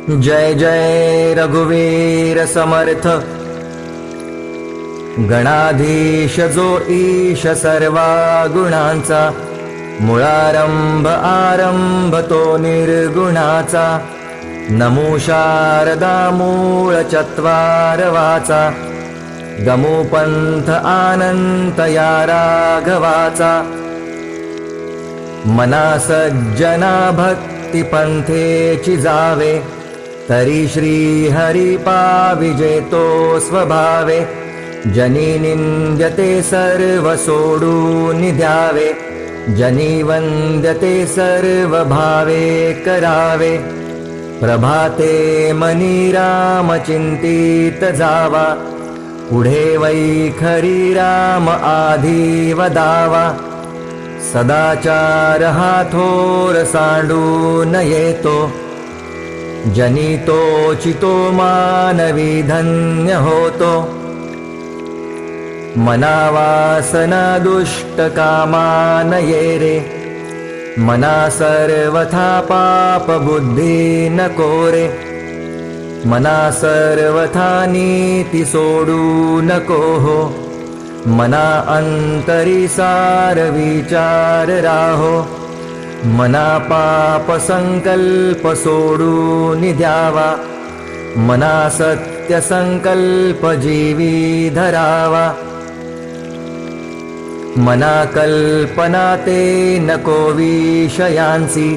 जय जय रघुवीर समर्थ। गणाधीश जो ईश सर्वा गुणांचा, मुळारंभ आरंभ तो निर्गुणाचा। नमो शारदा मूळ चत्वारवाचा, गमो पंथ आनंत या राघवाचा। मना सज्जना भक्ती पंथेची जावे, तरी श्री हरी पाविजे तो स्वभावे। जनी निंद्यते सर्व सोडून द्यावे, जनी वंद्यते सर्व भावे करावे। प्रभाते मनी राम चिंतित जावा, पुढे वैखरी राम आधी वदावा। सदाचार हा थोर सांडून येतो, जनी तो चितो मानवी धन्य होतो। मना वासना दुष्ट कामा नये रे, मना सर्वथा पाप बुद्धी नको रे। मना सर्वथा नीती सोडू नको हो, मना अंतरी सार विचार राहो। मना पाप संकल्प सोडून द्यावा, मना सत्य संकल्प जीवी धरावा। मना कल्पना ते नको विषयांसी,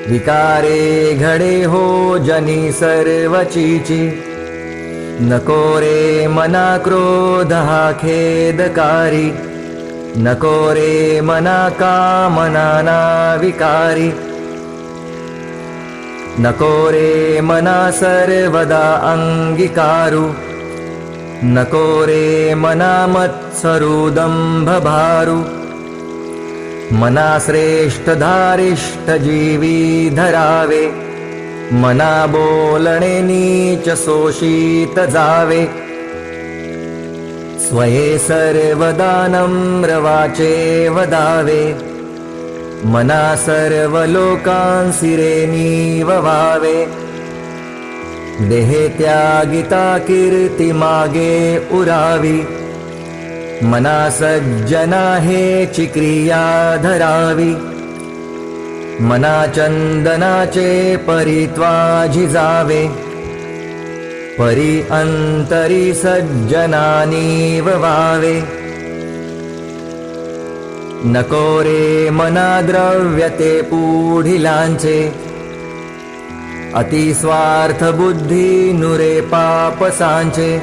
विकारे घडे हो जनी सर्वचीची। नको रे मना क्रोध हा खेदकारी, नको रे मना कामना ना विकारी। नको रे मना सर्वदा अंगीकारू, नको रे मना मत्सरू दंभ भारू। मना श्रेष्ठ धारिष्ठ जीवी धरावे, मना बोलणे नीच शोषित जावे। स्वये सर्वदा नम्र वाचे वदावे, मना सर्व लोकांसी रे नीववावे। देहे त्यागिता कीर्ती मागे उरावी, मना सज्जना हेची क्रिया धरावी। मना चंदनाचे परित्वा झिजावे, परी अंतरी सज्जनानी ववावे। नको रे मना द्रव्यते पुढिलांचे, अति स्वार्थ बुद्धी नुरे पाप सांचे।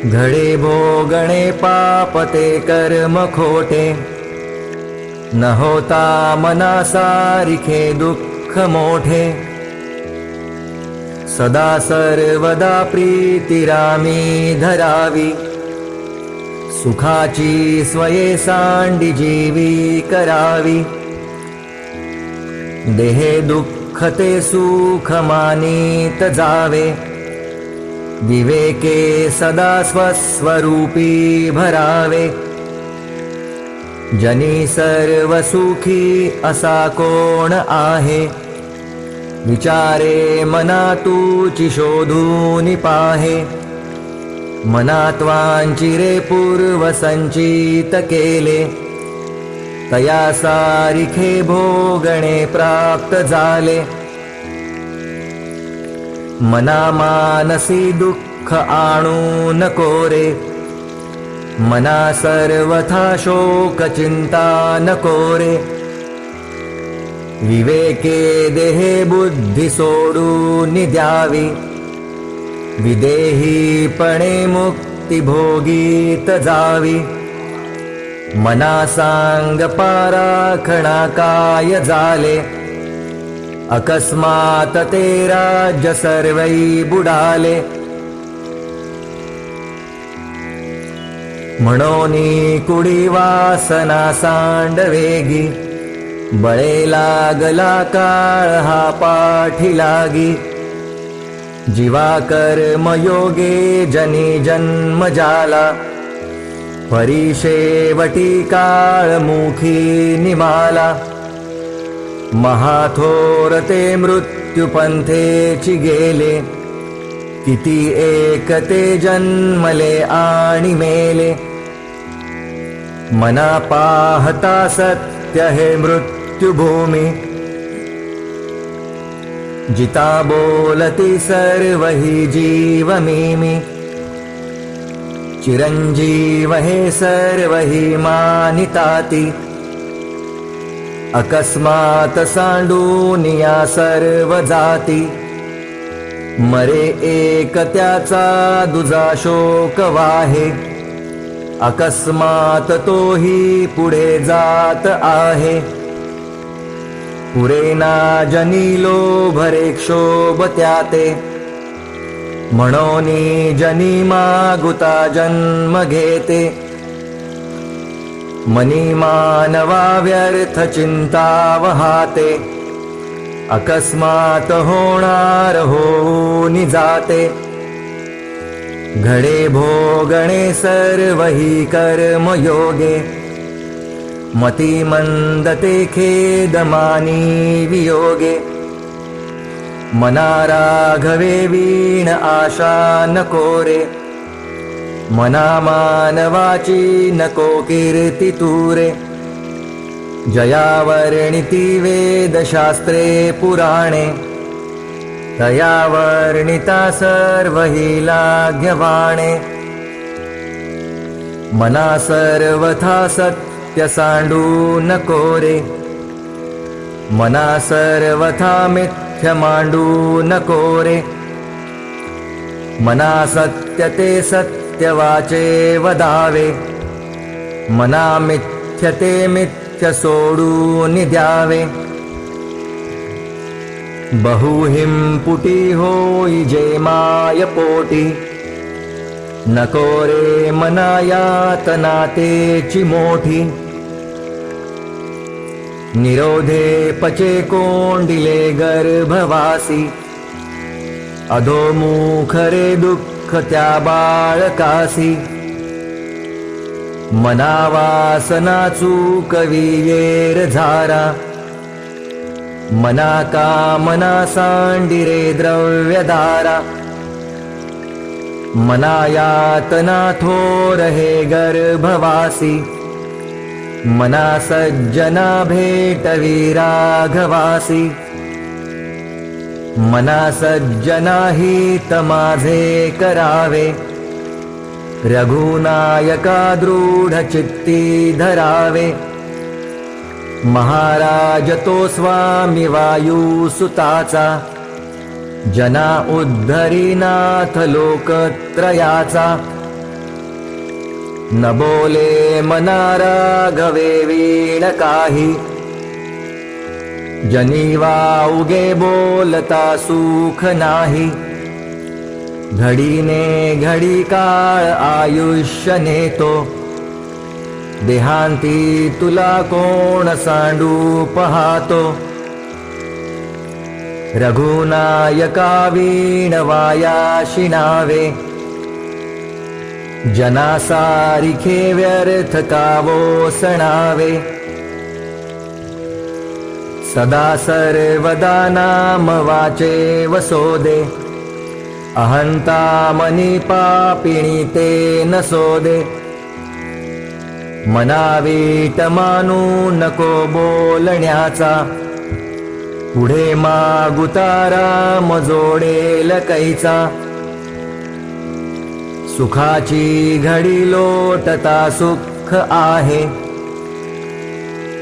घडे भोगणे पाप ते कर्म खोटे, न होता मना सारिखे दुःख मोठे। सदा सर्वदा प्रीती रामी धरावी, सुखाची स्वये सांडी जीवी करावी। देहे दुःख ते सुख मानित जावे, विवेके सदा स्वस्वरूपी भरावे। जनी सर्व सुखी असा कोण आहे, विचारे मना तूची शोधून पाहे। मनात्वांची रे पूर्व संचित केले, तया सारिखे भोगणे प्राप्त झाले। मना मानसी दुःख आणू नको रे, मना सर्वथा शोक चिंता नको रे। विवेके देहे बुद्धी सोडून द्यावी, विदेहीपणे मुक्ती भोगीत जावी। मना सांग पाराखणा काय झाले, अकस्मात ते राज्य सर्वै बुडाले। म्हणोनी कुडी वासना सांडवेगी, बळे लागला काळ हा पाठी लागी। जीवा कर्मयोगे जनी जन्म जाला, परी शेवटी काळ मुखी निमाला। महाथोर ते मृत्युपंथेची गेले, किती एकते जन्मले आणि मेले. मना पाहता सत्य हे मृत्युभूमी, जिता बोलती सर्व ही जीव मी. चिरंजीव हे सर्व ही मानिताती, अकस्मात सांडून या सर्व जाती. मरे एक त्याचा दुजा शोक वाहे, अकस्मात तोही पुढे जात आहे. पुरेना जनी लोभरे क्षोभ त्याते, म्हणोनी जनी मागुता जन्म घेते. मनी मानवा व्यर्थ चिंता वहाते, अकस्मात होणार होऊन जाते. घडे भोगणे सर्व ही कर्मयोगे, मती मंदते खेदमानी वियोगे. मना राघवे वीण आशा नको रे, मना मानवाची नको कीर्ती तुरे. जयावर्णिती वेदशास्त्रे पुराणे, तया वर्णिता सर्व ही लाघ्यवाणे. मना सर्वथा सत्य सांडू नको रे, मना सर्वथा मिथ्य मांडू नको रे. मना सत्य ते सत्य वाचे वदावे, मना मिथ्य ते मिथ्य सोडून द्यावे. बहुहिंपुटी होई जे माय पोटी, नको रे मना यातना तेची मोठी. निरोधे पचे कोंडिले गर्भवासी, अधोमुख रे दुःख त्या बाळकासी. मना वासना चूकवी येर झारा, मना कामना सांडिरे द्रव्यदारा. मना यातना थोर हे गर्भवासी, मना सज्जना भेटवी राघवासी. मना सज्जना हित माझे करावे, रघुनायका दृढ चित्ती धरावे. महाराज तो स्वामी वायू सुताचा, जना उद्धरीनाथ लोकत्रयाचा. न बोले मना राघवे वीण काही, जनी वाउगे बोलता सुख नाही. घडीने घडी काळ आयुष्य नेतो, देहांती तुला कोण सांडू पाहतो. रघुनायका वीण वायाशी नावे, जना सारिखे व्यर्थ कावो सणावे. सदा सर्वदा नाम वाचे वसोदे, अहंता मनी पापिणी ते नसोदे. मना वीट मानू नको बोलण्याचा, पुढे मागुता राम जोडेल कैचा. सुखाची घडी लोटता सुख आहे,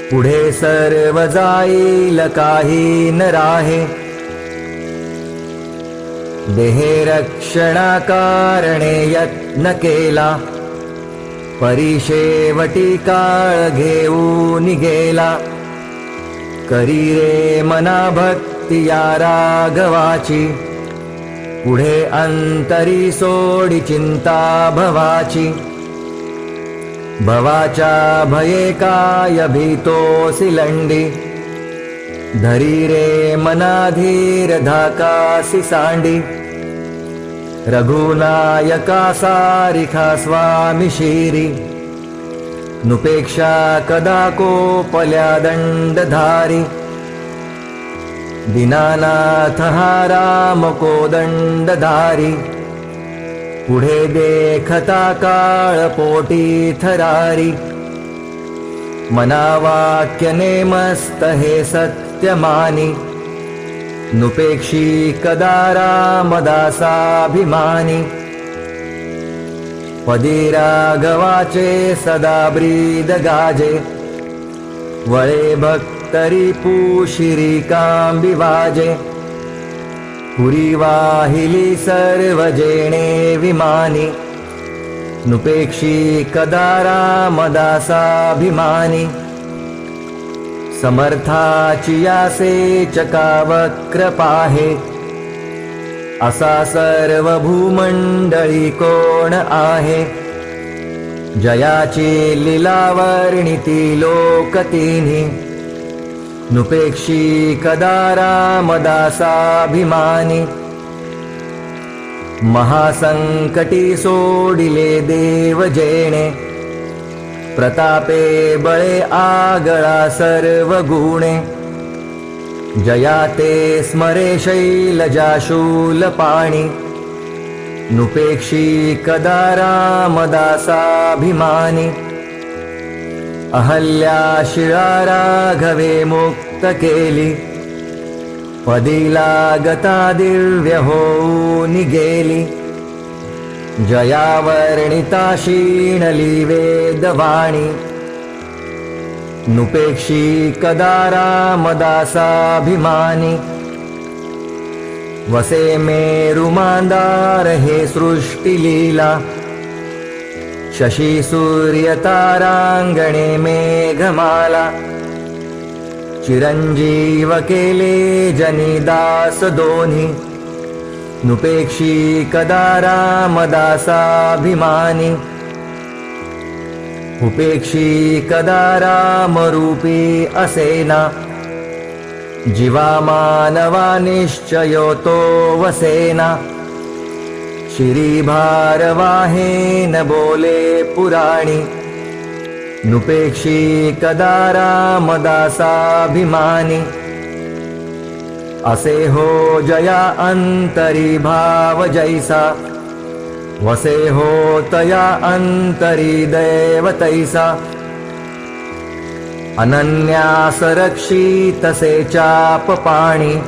पुढे सर्व जाईल काही न राहे. देहे रक्षणा कारणे यत्न केला, परिशेवटी काळ घेऊन गेला. करी रे मना भक्ती या राघवाची, पुढे अंतरी सोडी चिंता भवाची. भवाच्या भये काय भीतोसी लंडी, धरी रे मना धीर धाकासी सांडी. रघुनायका सारिखा स्वामी शिरी, नुपेक्षा कदा कोपल्या दंडधारी. दीनानाथ हा राम कोदंडधारी, पुढे देखता काळ पोटी थरारी. मना वाक्य नेमस्त हे सत्य मानी, नुपेक्षी कदा रामदासाभिमानी. पदी राघवाचे सदा ब्रीद गाजे, वळे भक्तरी पुशिरी कांबी वाजे. पुरी वाहिली सर्व जेणे विमानी, नुपेक्षी कदा रामदासाभिमानी. समर्थाची यासे चकावक्र पाहे, असा सर्व भूमंडळी कोण आहे. जयाची लीला वर्णिती लोक तिन्ही, नुपेक्षी कदा रामदासाभिमानी. महासंकटी सोडिले देव जेणे, प्रतापे बळे आगळा सर्व गुणे. जयाते स्मरे शैलजाशूल पाणी, नुपेक्षी कदा रामदासाभिमानी. अहल्या शिळा राघवे मुक्त केली, पदी लागता दिव्य होऊन गेली. जया वर्णिता शीणली वेदवाणी, नुपेक्षी कदा रामदासाभिमानी. वसे मेरु मांदार हे सृष्टी लीला, शशी सूर्य तारांगणे मेघमाला. चिरंजीव केले जनिदास दोन्ही, नुपेक्षी कदा रामदासाभिमानी. उपेक्षी कदा रामरूपी असेना, जीवा मानवा निश्चयो तो वसेना. शिरी भारवाहे न बोले पुराणी, नुपेक्षी कदा रामदासाभिमानी. असे हो जया अंतरी भाव जैसा, वसे हो तया अंतरी दैव तैसा. अनन्यास रक्षी तसे चाप पाणी,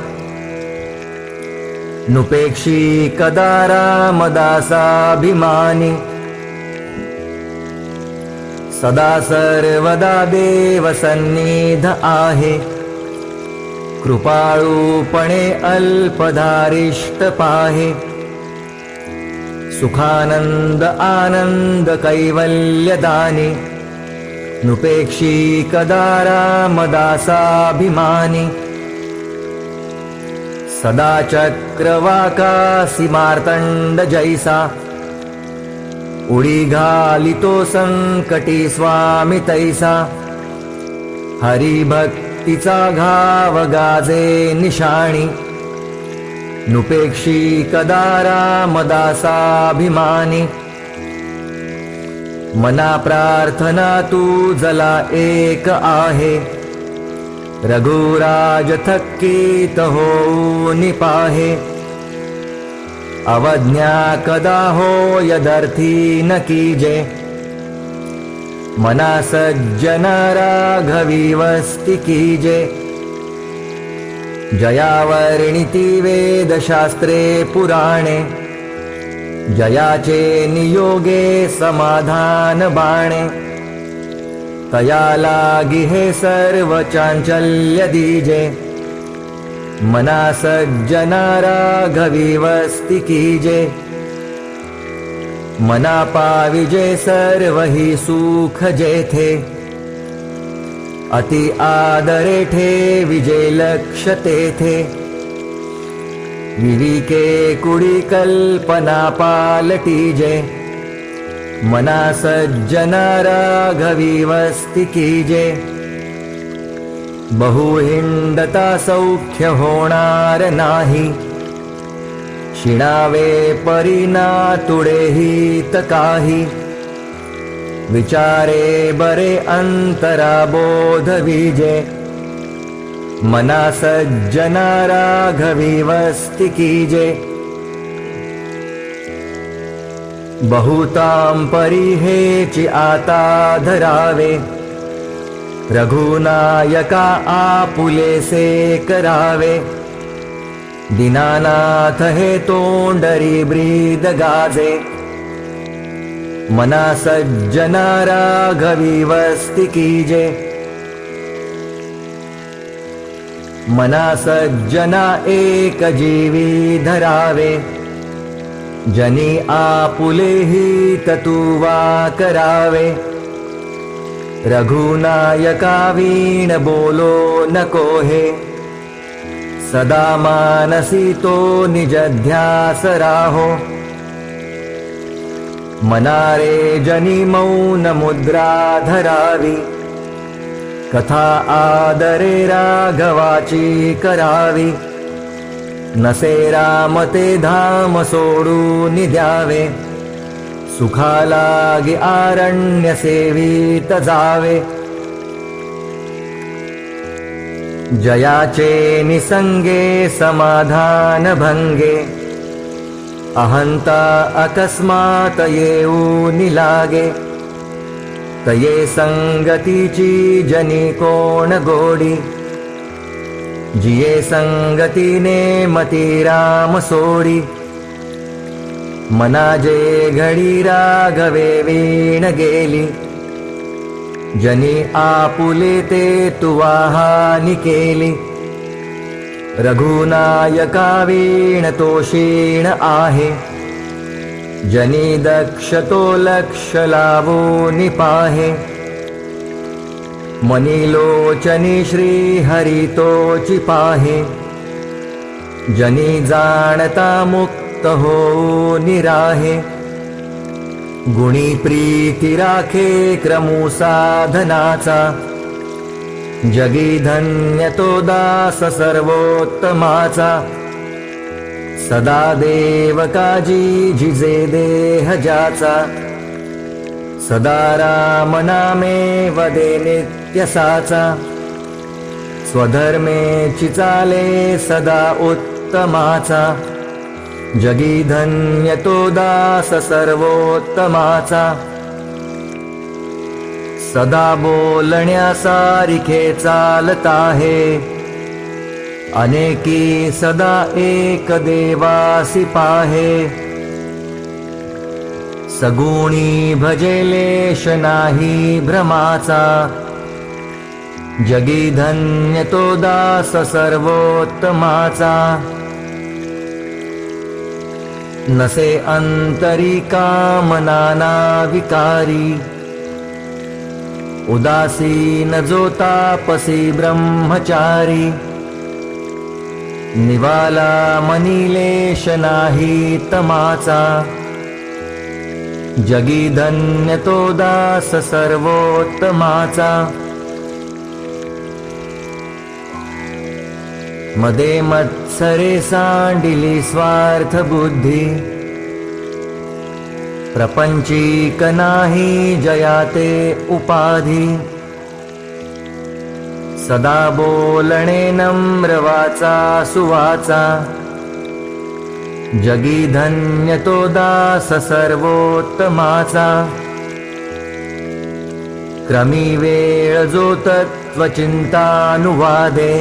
नुपेक्षी कदा रामदासाभिमानी. सदा सर्वदा देव सन्निध आहे, कृपाळूपणे अल्पधारिष्ट पाहे. सुखानंद आनंद कैवल्यदानी, नुपेक्षी कदा रामदासाभिमानी. सदा चक्रवाकासी मार्तंड जैसा, उडी घालितो संकटी स्वामी तैसा. हरिभक्तीचा घाव गाजे निशाणी, नुपेक्षी कदा रामदासाभिमानी. मना प्रार्थना तुझला एक आहे, रघुराज थक्कीत होऊन पाहे. अवज्ञा कदा हो यदर्थी न कीजे, मना सज्जन राघवी वस्ती कीजे. जयावर्णिती वेदशास्त्रे पुराणे, जयाचे नियोगे समाधान बाणे. तया लागी हे सर्व चांचल्य दीजे, मना सज्जना राघवी वस्ती कीजे. मना पाविजे सर्व ही सुख जेथे, अति आदरे ठेविजे लक्ष तेथे. विविके कुडी कल्पना पालटीजे, मना सज्जना राघवी वस्ती कीजे. बहुहिंडता सौख्य होणार नाही, शिणावे परिना तुडे हित काही. विचारे बरे अंतरा बोध विजे, मना सज्जना राघवी वस्ती कीजे। बहुतां परिहेची आता धरावे, रघुनायका आपुलेसे करावे। दीनानाथ हे तोंडरी ब्रीद गाजे, मना सज्जना राघवी वस्ती कीजे। मना सज्जना एक जीवी धरावे, जनी आपुले हित तुवा करावे। रघुनायका वीण बोलो नको हे, सदा मानसी तो निज ध्यास राहो। मनारे जनी मौन मुद्रा धरावी, कथा आदरे राघवाची करावी। नसे राम ते धाम सोडून द्यावे, सुखालागी आरण्य सेवित जावे। जयाचे निसंगे समाधान भंगे, अहंता अकस्मात येऊन लागे। तये संगतीची जनी कोण गोडी, जिये संगतीने मती राम सोडी। मना जे घडी राघवे वीण गेली, जनी आपुले ते तुवा हानी केली। रघुनायका वीण तो क्षीण आहे, जनी दक्ष तो लक्ष लावून पाहे। मनीलोचनी श्री हरी तोची पाहे, जनी जाणता मुक्त हो निराहे। गुणी प्रीती राखे क्रमू साधनाचा, जगी धन्य तो दास सर्वोत्तमाचा। सदा देव काजी जिजे देह जाचा, सदा राम नामे वदे नित्य साचा। स्वधर्मे चिचाले सदा उत्तमाचा, जगी धन्य तो दास सर्वोत्तमाचा। सदा बोलण्या सारिखे चालता है, अनेकी सदा एक देवासी पाहे। सगुणी भजेलेश नाही भ्रमाचा, जगी धन्य तो दास सर्वोत्तमाचा। नसे अंतरी कामना विकारी, उदासीन जो तापसी ब्रह्मचारी। निवाला मनीलेश नाही तमाचा, जगी धन्य तो दास सर्वोत्तमाचा। मदे मत्सरे सांडिली स्वार्थ बुद्धी, प्रपंचीक नाही जयाते उपाधी। सदा बोलणे नम्र वाचा सुवाचा, जगी धन्य तो दास सर्वोत्तमाचा। क्रमी वेळ जो तत्व चिंतानुवादे,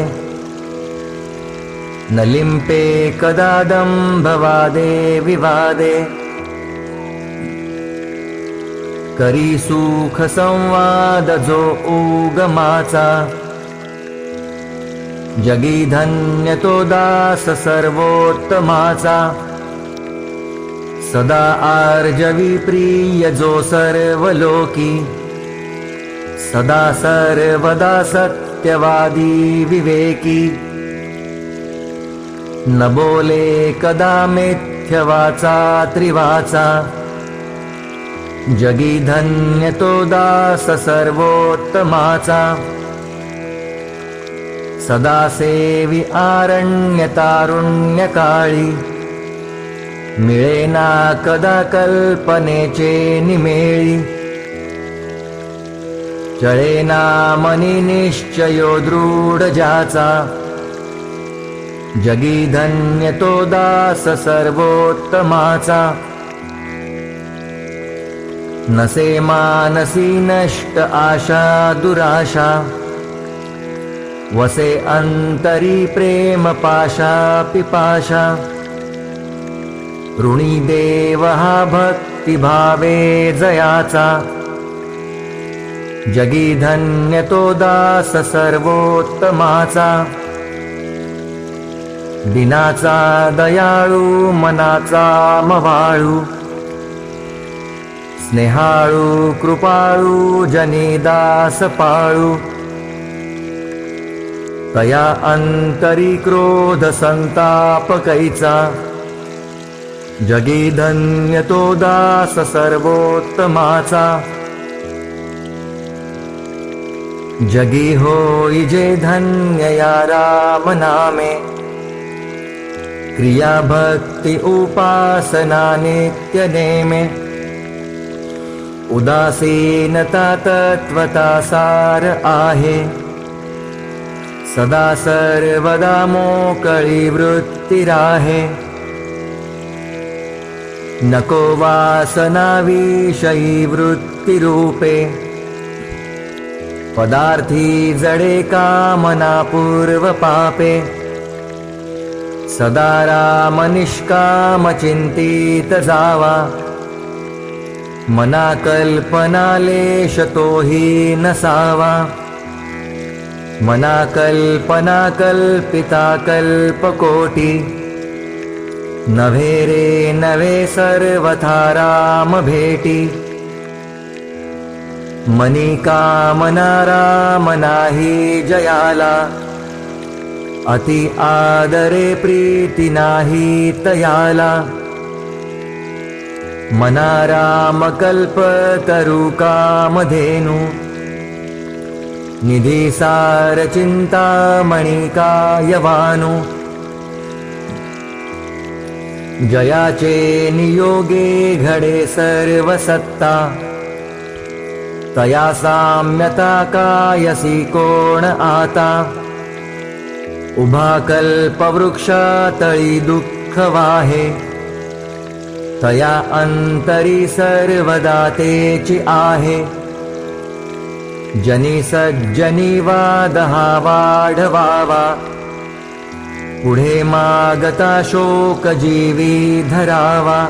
न लिंपे कदा दंभवादे विवादे। करी सुख संवाद जो उगमाचा, जगी धन्य तो दास सर्वोत्तमाचा। सदा आर्जवी प्रिय जो सर्वलोकी, सदा सर्वदा सत्यवादी विवेकी। न बोले कदा मिथ्यवाचा त्रिवाचा, जगी धन्य तो दास सर्वोत्तमाचा। सदा सेवी आरण्य तारुण्य काळी, मिळेना कदा कल्पनेचे निमेळी। चळेना मनी निश्चयो दृढ ज्याचा, जगी धन्य तो दास सर्वोत्तमाचा. नसे मानसी नष्ट आशा दुराशा, वसे अंतरी प्रेम पाशा पिपाशा. ऋणी देव हा भक्ती भावे जयाचा, जगी धन्य तो दास सर्वोत्तमाचा. दिनाचा दयाळू मनाचा मवाळू, स्नेहाळू कृपाळू जनी दास पाळू. तया अंतरी क्रोध संताप कैचा, जगी धन्य तो दास सर्वोत्तमाचा. जगी होई जे धन्य या राम नामे, क्रिया भक्ति उपासना नित्य नेमे. उदासीनता तत्वता सार आहे, सदा सर्वदा मोकळी वृत्ती राहे. नको वासना विषयी वृत्ती रूपे, पदार्थी जडे कामना पूर्व पापे. सदा राम निष्काम चिंतित जावा, मना कल्पना लेश तोही नसावा. मना कल्पना कल्पिता कल्पकोटी, नव्हे रे नवे सर्वथा राम भेटी. मनी कामना राम नाही जयाला, अति आदरे प्रीती नाही तयाला. मना राम कल्प तरु कामधेनु, निधी सार चिंता मणिकायवानु. जयाचे नियोगे घडे सर्व सत्ता, तया साम्यता कायसी कोण आता. उभा कल्प वृक्षा तळी दुःख वाहे, तया अंतरी सर्वदा तेची आहे. जनी सज्जनी वाद हा वाढवावा, पुढे मागता शोक जीवी धरावा.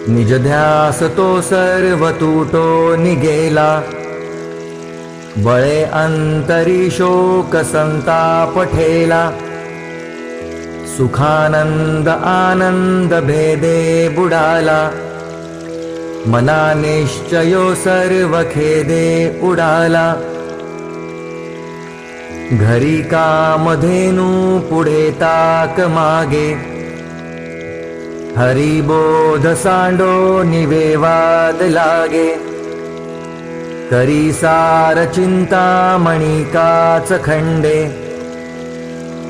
निज ध्यास तो सर्व तुटो निगेला, बळे अंतरी शोक संताप ठेला. सुखानंद आनंद भेदे बुडाला, मना निश्चयो सर्व खेदे उडाला. घरी कामधेनु पुढे ताक मागे, हरिबोध सांडो निवेवाद लागे. करी सार चिंता मणिकाच खंडे,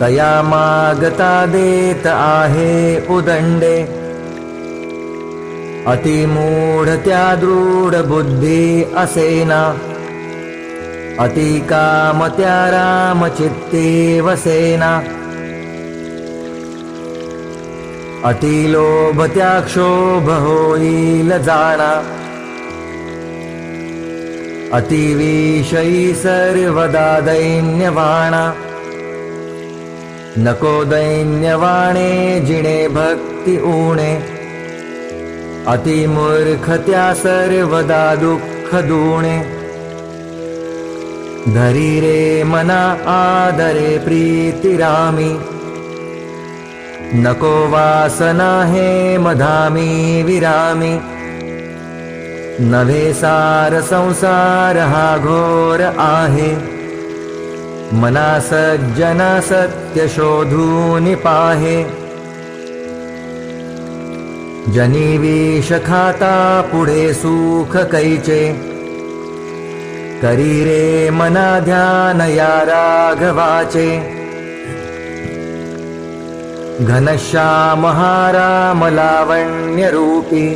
तया मागता देत आहे उदंडे. अतिमूढ त्या दृढ बुद्धी असेना, अति काम त्या राम चित्ते वसेना. अति लोभ त्या क्षोभ होईल जाणा, अति विषयी सर्वदा दैन्यवाणा. नको दैन्यवाणे जिणे भक्ती उणे, अति मूर्ख त्या सर्वदा दुःख दुणे. धरी रे मना आदरे प्रीती रामी, नको वासना हे मधामी विरामी. नव्हे सार संसार हा घोर आहे, मना सज्जना सत्य शोधून पाहे. जनी विष खाता पुढे सुख कैचे, करी रे मना ध्यान या राघवाचे. घनश्याम हा राम लावण्य रूपी,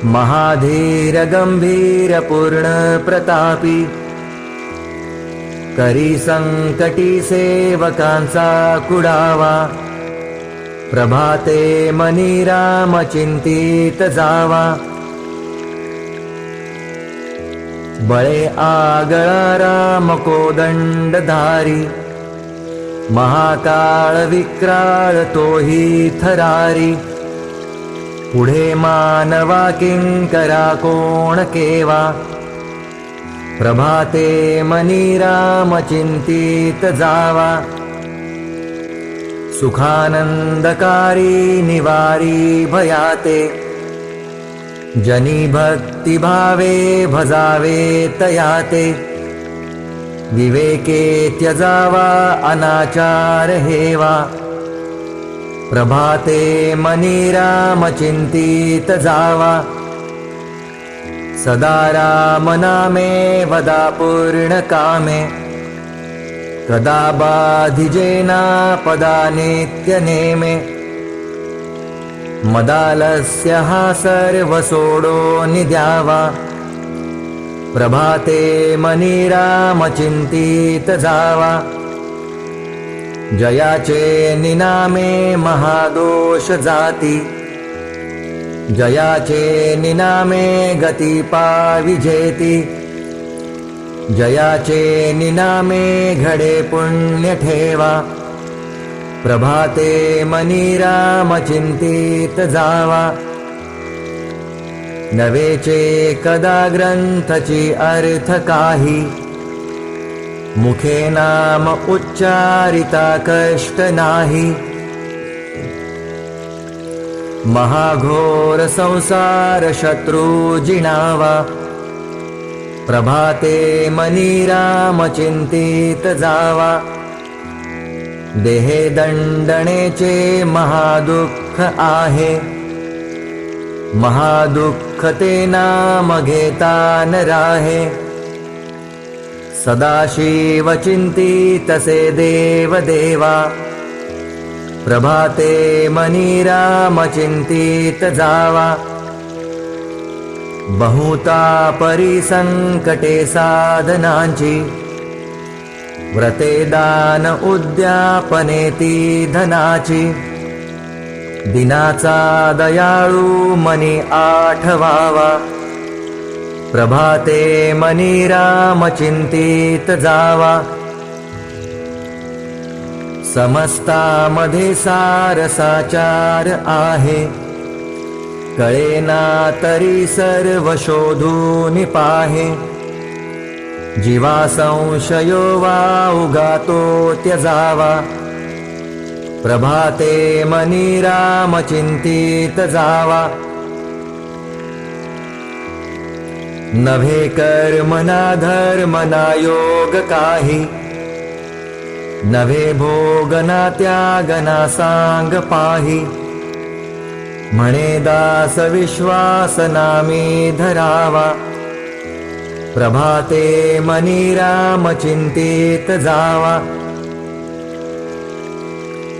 महाधीर गंभीर पूर्ण प्रतापी, करी संकटी सेवकांचा कुडावा, प्रभाते मनी राम चिंतित जावा, बळे आगळा राम कोदंडधारी, महाकाळ विक्राळ तोही थरारी, पुढे मानवा किंकरा कोण केवा, प्रभाते मनी राम चिंतित जावा, सुखानंदकारी निवारी भयाते, जनी भक्ती भावे भजावे तयाते, विवेके त्यजावा अनाचार हेवा, प्रभाते मनी राम चिंतित जावा, सदा राम नामे वदा पूर्ण कामे, कदा बाधिजेना पदा नित्य नेमे, मदालस्य हा सर्व सोडो निद्यावा, प्रभाते मनी राम चिंतित जावा, जयाचे निनामे महादोष जाती, जयाचे निनामे गती पाविजेती, जयाचे निनामे घडे पुण्य ठेवा, प्रभाते मनी राम चिंतित जावा, नवेचे कदा ग्रंथची अर्थ काही, मुखे नाम उच्चारिता कष्ट नाही, महाघोर संसार शत्रु जिणावा, प्रभाते मनी राम चिंतित जावा, देहे दंडनेचे महादुःख आहे, महादुःख ते नाम घेता न राहे, सदाशिव चिंतितसे देव देवा, प्रभाते मनी राम चिंतित जावा, बहुता परिसंकटे साधनांची, व्रते दान उद्यापनेती धनाची, दिनाचा दयाळू मनी आठवावा, प्रभाते मनी राम चिंतित जावा, समस्तामध्ये सार साचार आहे, कळेना तरी सर्व शोधून पाहे, जीवा संशयो वा उगातो त्यजावा, प्रभाते मनी राम चिंतित जावा, नभे कर्मना धर्मना योग काही, नभे भोगना त्यागना सांग पाही, म्हणे दास विश्वास नामी धरावा, प्रभाते मनी राम चिंतित जावा,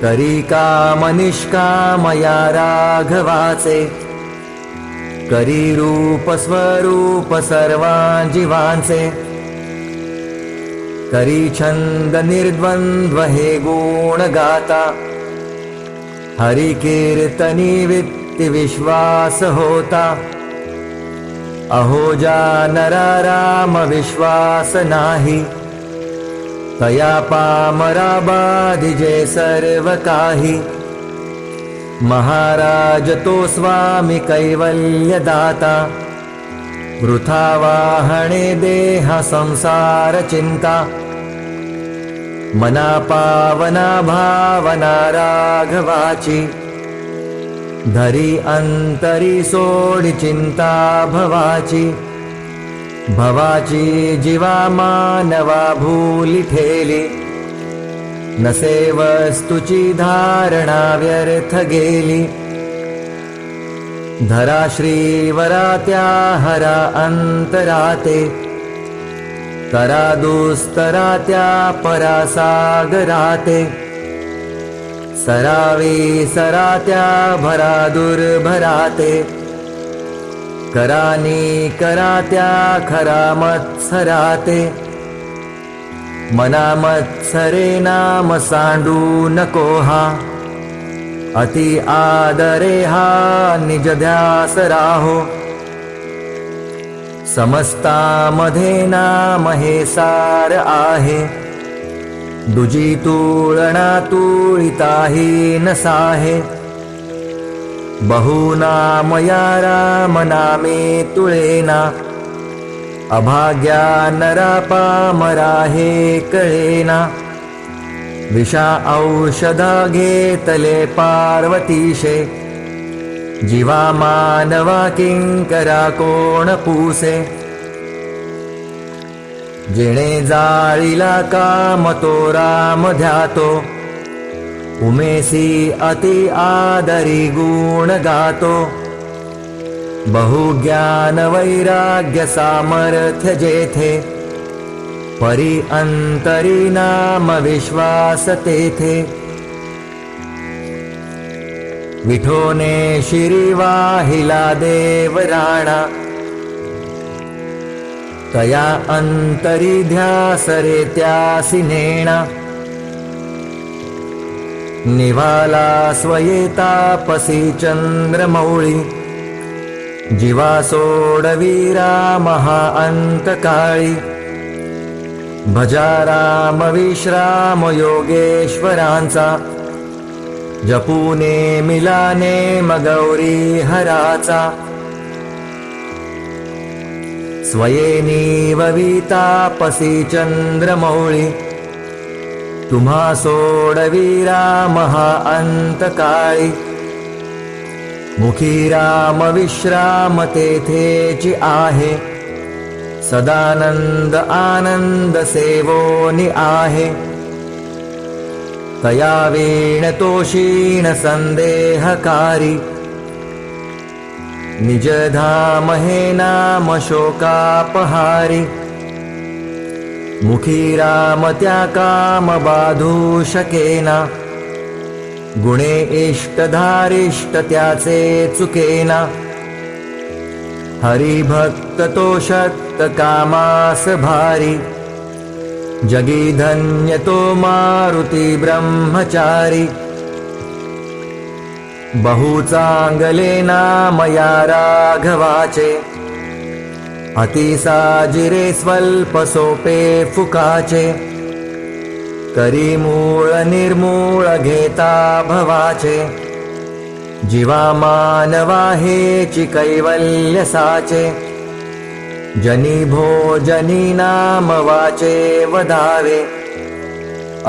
करी काम निष्काम या राघवाचे, करी रूप स्वरूप सर्वां जीवांचे, करी छंद निर्द्वंद्व हे गुण गाता, हरि कीर्तनी वित्ती विश्वास होता, अहो जा नरा राम विश्वास नाही, तया पामरा बाधिजे सर्व काही, महाराज तो स्वामी कैवल्य दाता, वृथा वाहणे देह संसार चिंता, मना पावना भावना राघवाची, धरी अंतरी सोडी चिंता भवाची, भवाची जीवा मानवा भूली ठेली, नसे वस्तुची धारणा व्यर्थ गेली, धरा श्रीवरा त्या हरा अंतराते, करा दुस्तरा त्या परासागराते, सरावी सरात्या भरा दुर्भराते, करानी करात्या खरा मत्सराते, मना मत्सरे नाम सांडू नको हा, अति आदरे हा निज ध्यास राहो, समस्तामध्ये नाम हे सार आहे, दुजी तुळना तुळिताही नसाहे, बहुनाम या राम नामे तुळेना, अभाग्या नरा पामरा हे कळेना, विषा औषधा घेतले पार्वतीशे, जीवा मानवा किंकरा कोण पुसे, जेणे जाळीला काम तो राम ध्यातो, उमेसी अति आदरी गुण गातो, बहुज्ञान वैराग्य सामर्थ्य जेथे, परी अंतरी नाम विश्वास तेथे, विठोने शिरी वाहिला देव राणा, तया अंतरी ध्यास रे त्यासी नेणा, निवाला स्वये तापसी चंद्रमौळी, जीवा सोडवीरा महा अंतकाळी, भजा राम विश्राम योगेश्वरांचा, जपूने मिलाने मगौरी हराचा, स्वये नीवविता पसी चंद्रमौळी, तुम्हा सोडवीरा महा अंतकाळी, मुखी राम विश्राम तेथेची आहे, सदानंद आनंद सेवोनी आहे, तया वीण तोषीण संदेहकारी, निज धाम हे नाम शोकापहारी, मुखी राम त्या काम बाधू शकेना, गुणे इष्टधारिष्ट त्याचे चुकेना, हरिभक्त तो शक्त कामास भारी, जगी धन्य तो मारुती ब्रह्मचारी, बहु चांगले नाम या राघवाचे, अति साजिरे स्वल्प सोपे फुकाचे, करी मूळ निर्मूळ घेता भवाचे, जीवा मानवा हेची कैवल्य साचे, जनी भोजनी नाम वाचे वदावे,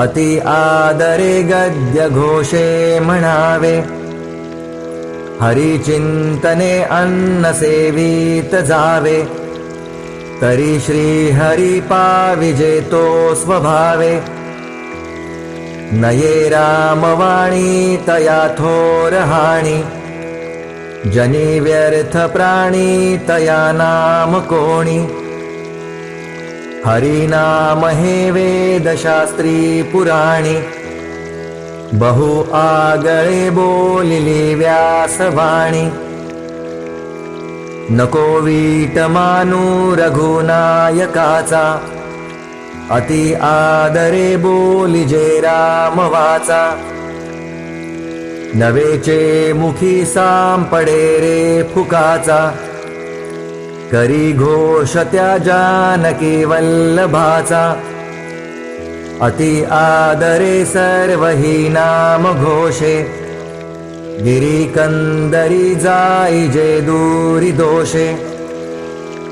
अति आदरे गद्य घोषे म्हणावे, हरी चिंतने अन्न सेवित जावे, तरी श्री हरी पाविजे तो स्वभावे, नये राम वाणी तया थोर हाणी, जनी व्यर्थ प्राणी तया नाम कोणी, हरी नाम हे वेद शास्त्री पुराणी, बहु आगळे बोलिली व्यासवाणी, नको वीट मानू रघुनायकाचा, अति आदरे बोलिजे राम वाचा, नवेचे मुखी सांपडे रे फुकाचा, करी घोष त्या जानकी वल्लभाचा, अति आदरे सर्वही नाम घोषे, गिरी कंदरी जाईजे दूरी दोषे,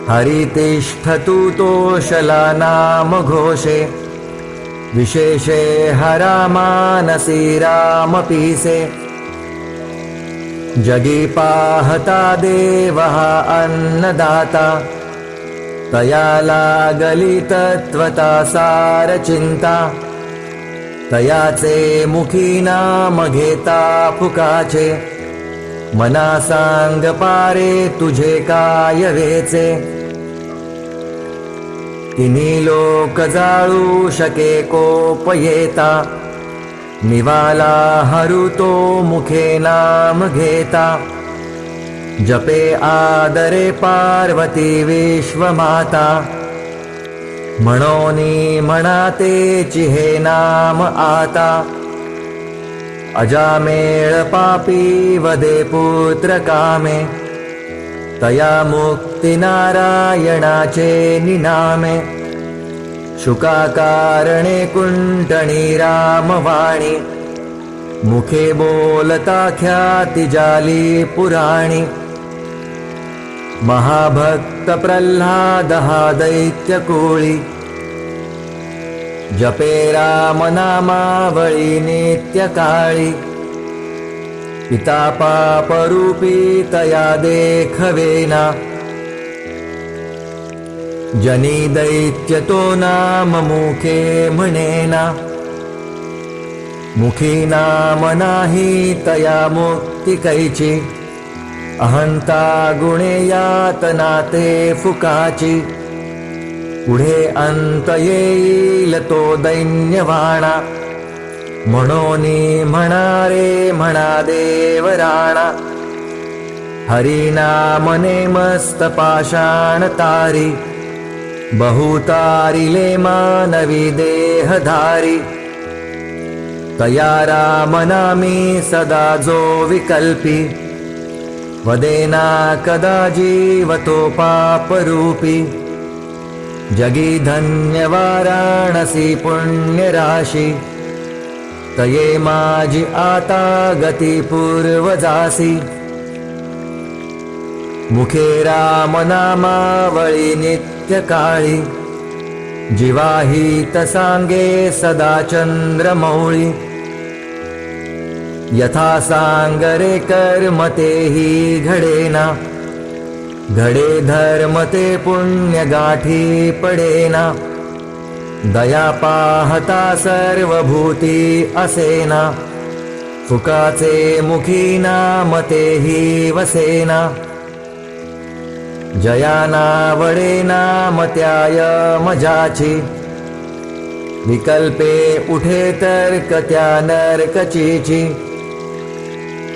हरि तिष्ठतु तोषला नाम घोषे, विशेषे हरा मानसी राम पीसे, जगी पाहता देवः अन्नदाता, तया लागली तत्वता सार चिंता, तयाचे मुखी नाम घेता फुकाचे, मना सांग पारे तुझे काय वेचे, तिन्ही लोक जाळू शके कोप येता, निवाला हरुतो मुखे नाम घेता, जपे आदरे पार्वती विश्वमाता म्हणोनी म्हणाते चिहे नाम आता अजामेळ पापी वदे पुत्र कामे तया मुक्ती नारायणाचे निनामे शुकाकारणे कुंटणी रामवाणी मुखे बोलता ख्याती जाली पुराणी महाभक्त प्रल्हाद हा दैत्य कोळी जपे राम नामावळी नित्य काळी पिता पाप रूपी तया देखवेना जनी दैत्य तो नाम मुखे म्हणेना मुखी नाम नाही तया मुक्ती कैची अहंता गुणे यातना ते फुकाची पुढे अंत येईल तो दैन्यवाणा म्हणोनी म्हणारे म्हणा देव राणा हरिनाम नेमस्त पाषाण तारी बहुतारिले मानवी देहधारी तया राम नामी सदा जो विकल्पी वदेना कदा जीवतो पापरूपी जगी धन्य वाराणसी पुण्यराशी तये माझी आता गती पूर्वजासी मुखे राम नामावळी नित्य काळी जिवाहित सांगे सदा चंद्रमौळी यथा सांगरे कर्म तेही घडेना घडे धर्म ते पुण्य गाठी पडेना दया पाहता सर्व भूती असेना फुकाचे मुखी नाम तेही वसेना जया नावडे नाम त्याय मजाची विकल्पे उठे तर्क त्या नरकचीची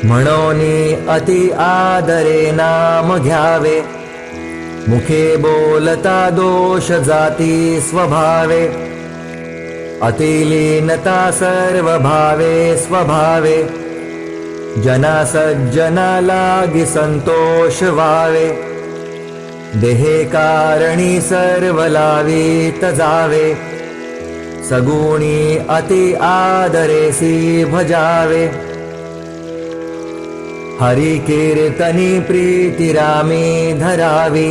म्हणोनी अति आदरे नाम घ्यावे मुखे बोलता दोष जाती स्वभावे अतिलीनता सर्व भावे स्वभावे जना सज्जना लागी संतोष वावे देहे कारणी सर्व लावीत जावे सगुणी अति आदरेसी भजावे हरि कीर्तनी प्रीती रामी धरावी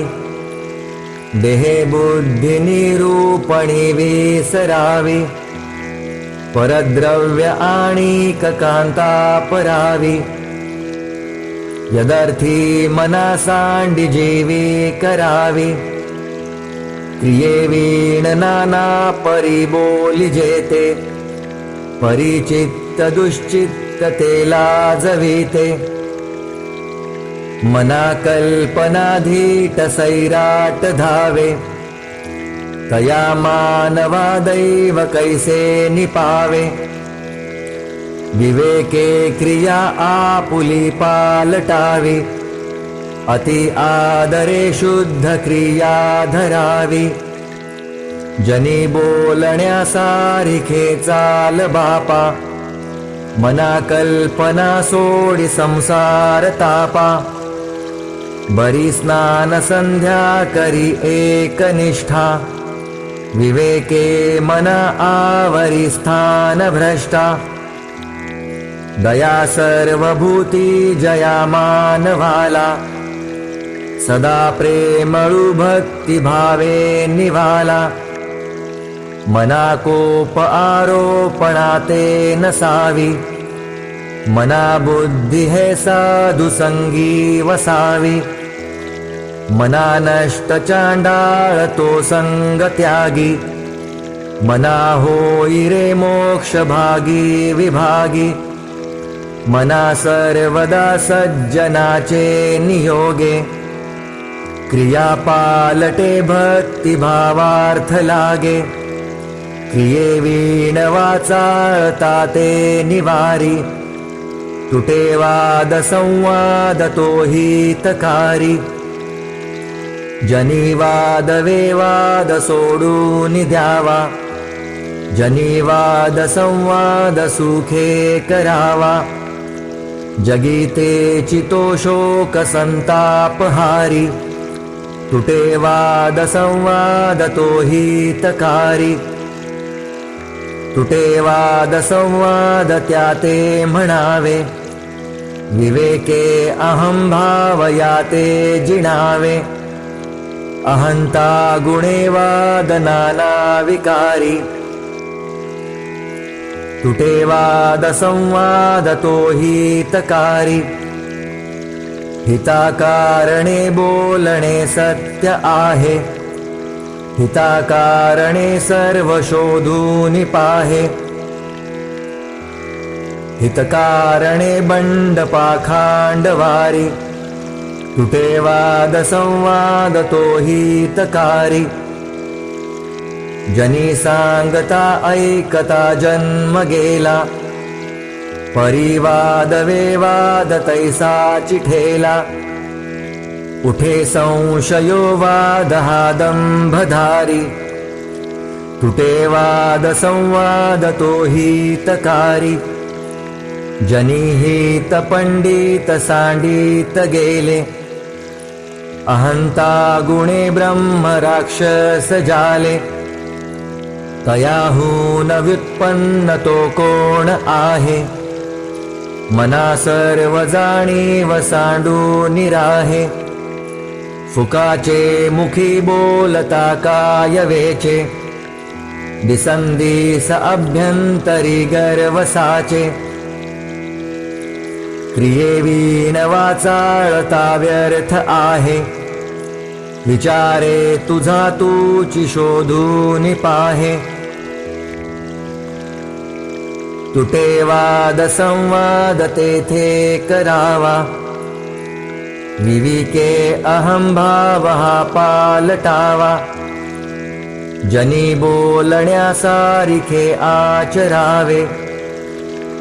देहे बुद्धी निरूपणी विसरावी परद्रव्य आणिक कांता परावी यदर्थी मना सांडी जीवी करावी क्रियेवीण नाना परी बोली जेते परिचित्त दुश्चित्त ते लाजविते मना कल्पनाधीट सैराट धावे तया मानवा दैव कैसे निपावे विवेके क्रिया आपुली पालटावी अति आदरे शुद्ध क्रिया धरावी जनी बोलण्या सारिखे चाल बापा मना कल्पना सोडी संसार तापा बरी स्नान संध्या करी एकनिष्ठा विवेके मना आवरी स्थान भ्रष्टा दया सर्वभूती जया मानवाला सदा प्रेमळु भक्ती भावे निवाला मना कोप आरोपणाते नसावी मना बुद्धी हे साधु संगी वसावी मना नष्ट चांडाळ तो संग त्यागी मना होई रे मोक्ष भागी विभागी मना सर्वदा सज्जनाचे नियोगे क्रिया पालटे भक्ती भावार्थ लागे क्रिये वीण वाचाळता ते निवारी तुटे वाद संवाद तो हितकारी जनी वाद विवाद सोडून द्यावा जनी वाद संवाद सुखे करावा जगीते चितो शोक संताप हारी तुटे वाद संवाद तो हितकारी तुटे वाद संवाद त्याते म्हणावे विवेके अहं भाव याते जिणावे अहंता गुणे वाद नाना विकारी तुटे वाद संवाद तो हितकारी हिताकारणे बोलणे सत्य आहे हिताकारणे सर्व शोधून पाहे हितकारणे बंड पाखांडवारी तुटे वाद संवाद तो हितकारी जनी सांगता ऐकता जन्म गेला परिवाद विवाद तैसा चिठेला उठे संशयो वाद हा दंभधारी तुटे वाद संवाद तो हितकारी जनी हित पंडित सांडित गेले अहंता गुणे ब्रह्म राक्षस जाले तयाहून व्युत्पन्न तो कोण आहे मना सर्व जाणीव सांडू निराहे फुकाचे मुखी बोलता काय वेचे दिसंदिस अभ्यंतरी गर्वसाचे क्रियेवीन वाचाळता व्यर्थ आहे विचारे तुझा तूची शोधून पाहे तुटे वाद संवाद तेथे करावा विविके अहं भाव हा पालटावा जनी बोलण्यासारिखे आचरावे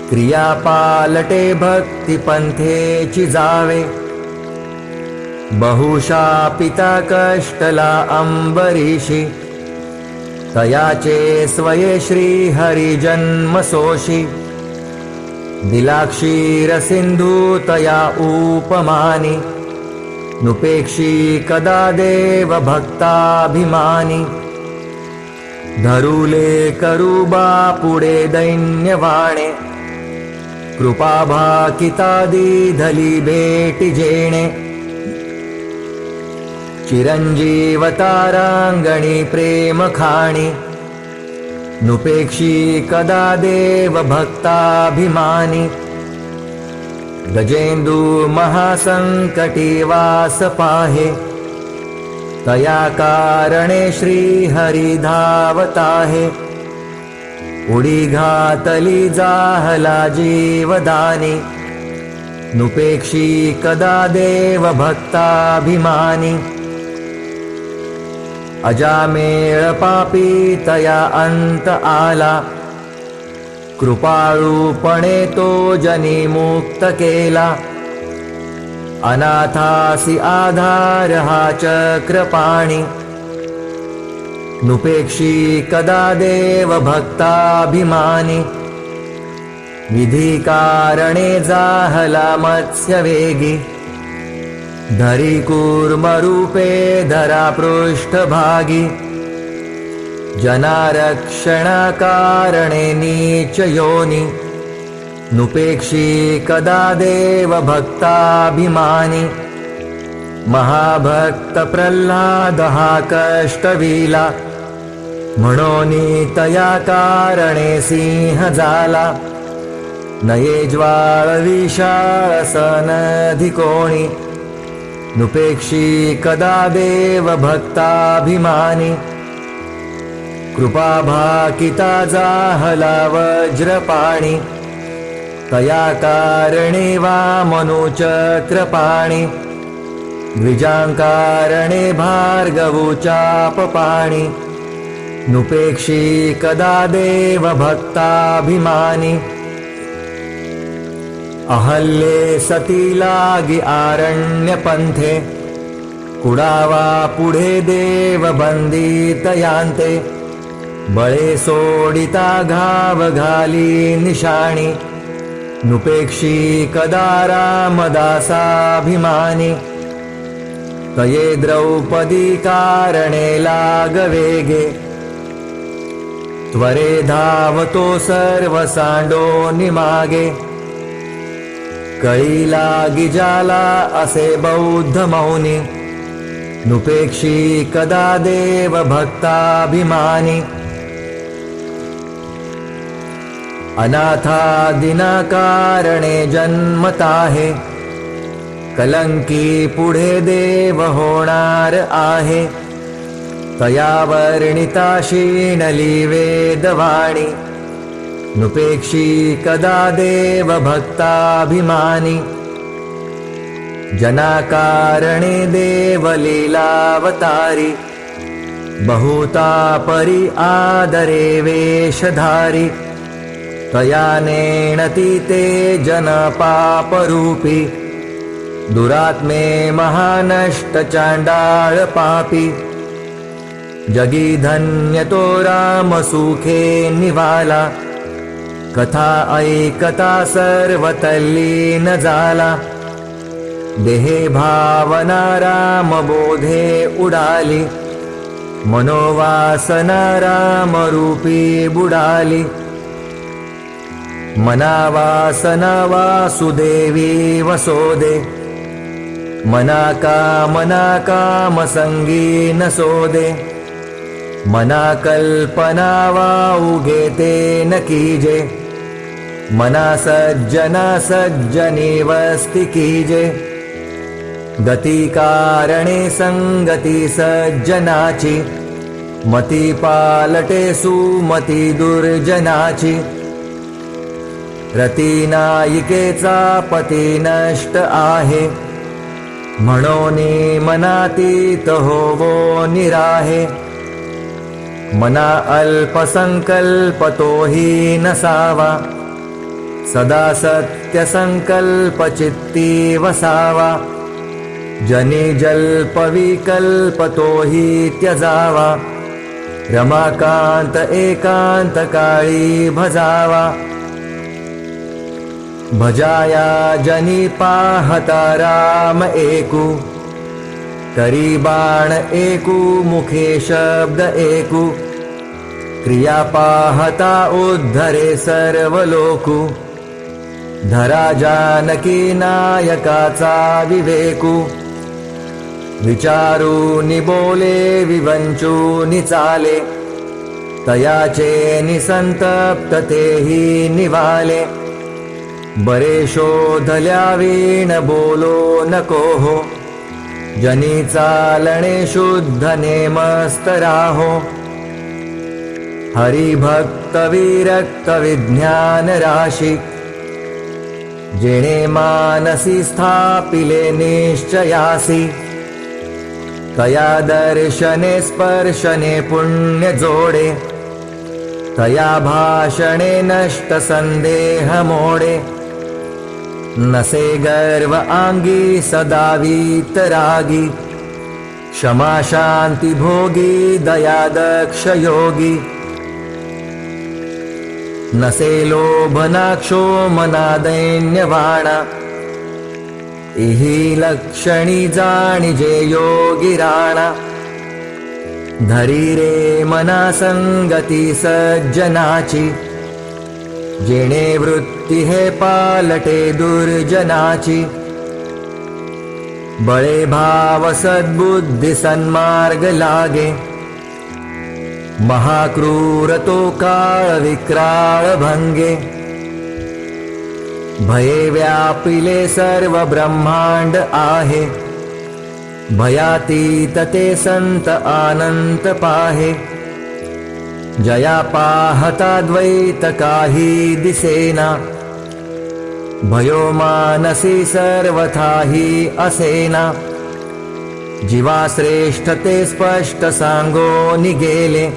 क्रिया पालटे भक्ती पंथेची जावे बहुशा पिता कष्टला अंबरीशी तयाचे स्वये श्री हरी जन्म सोशी दिला क्षीर सिंधू तया उपमानी नुपेक्षी कदा देव भक्ताभिमानी धरुले करुबा पुढे दैन्यवाणे कृपा भाकितादी धली भेटी जेणे चिरंजीव तारांगणी प्रेम खाणी नुपेक्षी कदा देव भक्ताभिमानी गजेंदू महासंकटी वास पाहे तया कारणे श्री हरी धावताहे उडी घातली जाहला जीवदानी नुपेक्षी कदा देव भक्ताभिमानी अजामेळ पापी तया अंत आला कृपाळूपणे तो जनी मुक्त केला अनाथासी आधार हा चक्रपाणी नुपेक्षी कदा देव भक्ताभिमानी विधी कारणे जाहला मत्स्य वेगी धरी कूर्मरूपे धरा पृष्ठभागी जनारक्षणा कारणे नीच योनी नुपेक्षी कदा देव भक्ताभिमानी महाभक्त प्रल्हाद हा कष्टविला म्हणोनी तया कारणे सिंह झाला नये ज्वाळ विशाळ सनधी कोणी नुपेक्षी कदा देव भक्ताभिमानी कृपा भाकिता जाहला वज्रपाणी तया कारणे वा मनुचक्रपाणी द्विजांकारणे भार्गवू चापपाणी नुपेक्षी कदा देव भक्ताभिमानी अहल्ये सती लागी आरण्य पंथे, कुडावा पुढे देव बंदित यांते, बळे सोडिता घाव घाली निशाणी, नुपेक्षी कदा रामदासाभिमानी, तये द्रौपदी कारणे लागवेगे, त्वरे धावतो सर्व सांडो निमागे, कळी लागी जाला असे बौद्ध मौनी, नुपेक्षी कदा देव भक्ताभिमानी, अनाथा दिना कारणे जन्मताहे, कलंकी पुढे देव होणार आहे, तया वर्णिता शीणली वेदवाणी, नुपेक्षी कदा देव भक्ताभिमानी, जनाकारणे देव लीलावतारी, बहुता परी आदरे वेशधारी, तया नेणती ते जन पापरूपी, दुरात्मे महानष्ट चांडाळ पापी, जगी धन्य तो राम सुखे निवाला, कथा ऐकता सर्व तल्लीन झाला, देहे भावना राम बोधे उडाली, मनोवासना राम रूपी बुडाली, मनावासना वासुदेवी वसोदे, मना काम संगी नसोदे, मना कल्पना वा उगेते न कीजे, मना सज्जना सज्जनी वस्ती कीजे, गती कारणे संगती सज्जनाची, मती पालटे सुमती दुर्जनाची, रतिनायिकेचा पती नष्ट आहे, म्हणोनी मनातीत होवो निराहे, मना अल्पसंकल्प तोही नसावा, सदा सत्य संकल्प चित्ती वसावा, जनी जल्प विकल्प तोही त्यजावा, रमाकांत एकांत काळी भजावा, भजाया जनी पाहता राम एकू, करी बाण एकू मुखे शब्द एकू, क्रिया पाहता उद्धरे सर्व लोकू, धरा जानकी नायकाचा विवेकू, विचारू निबोले विवंचू निचाले, तयाचे निसंतप्त तेही निवाले, बरे शोधल्या वीण बोलो नको हो, जनी चालणे शुद्ध नेमस्त राहो, हरिभक्त विरक्त विज्ञान राशी, जेणे मानसी स्थापिले निश्चयासी, तया दर्शने स्पर्शने पुण्य जोडे, तया भाषणे नष्ट संदेह मोडे, नसे गर्व आंगी सदा वीतरागी, क्षमा शांती भोगी दया दक्ष योगी, नसे लोभनाक्षो मना दैन्यवाणा, इही लक्षणी जाणिजे योगी राणा, धरी रे मना संगती सज्जनाची, जेणे वृत्ती हे पालटे दुर्जनाची, बळे भाव सद्बुद्धी सन्मार्ग लागे, महाक्रूर तो काळ विक्राळ भंगे, भये व्यापिले सर्व ब्रह्मांड आहे, भयातीत ते संत अनंत पाहे, जया पाहता द्वैत काही दिसेना, भयो मानसी सर्वथाही असेना, जीवा श्रेष्ठ ते स्पष्ट सांगो निगेले,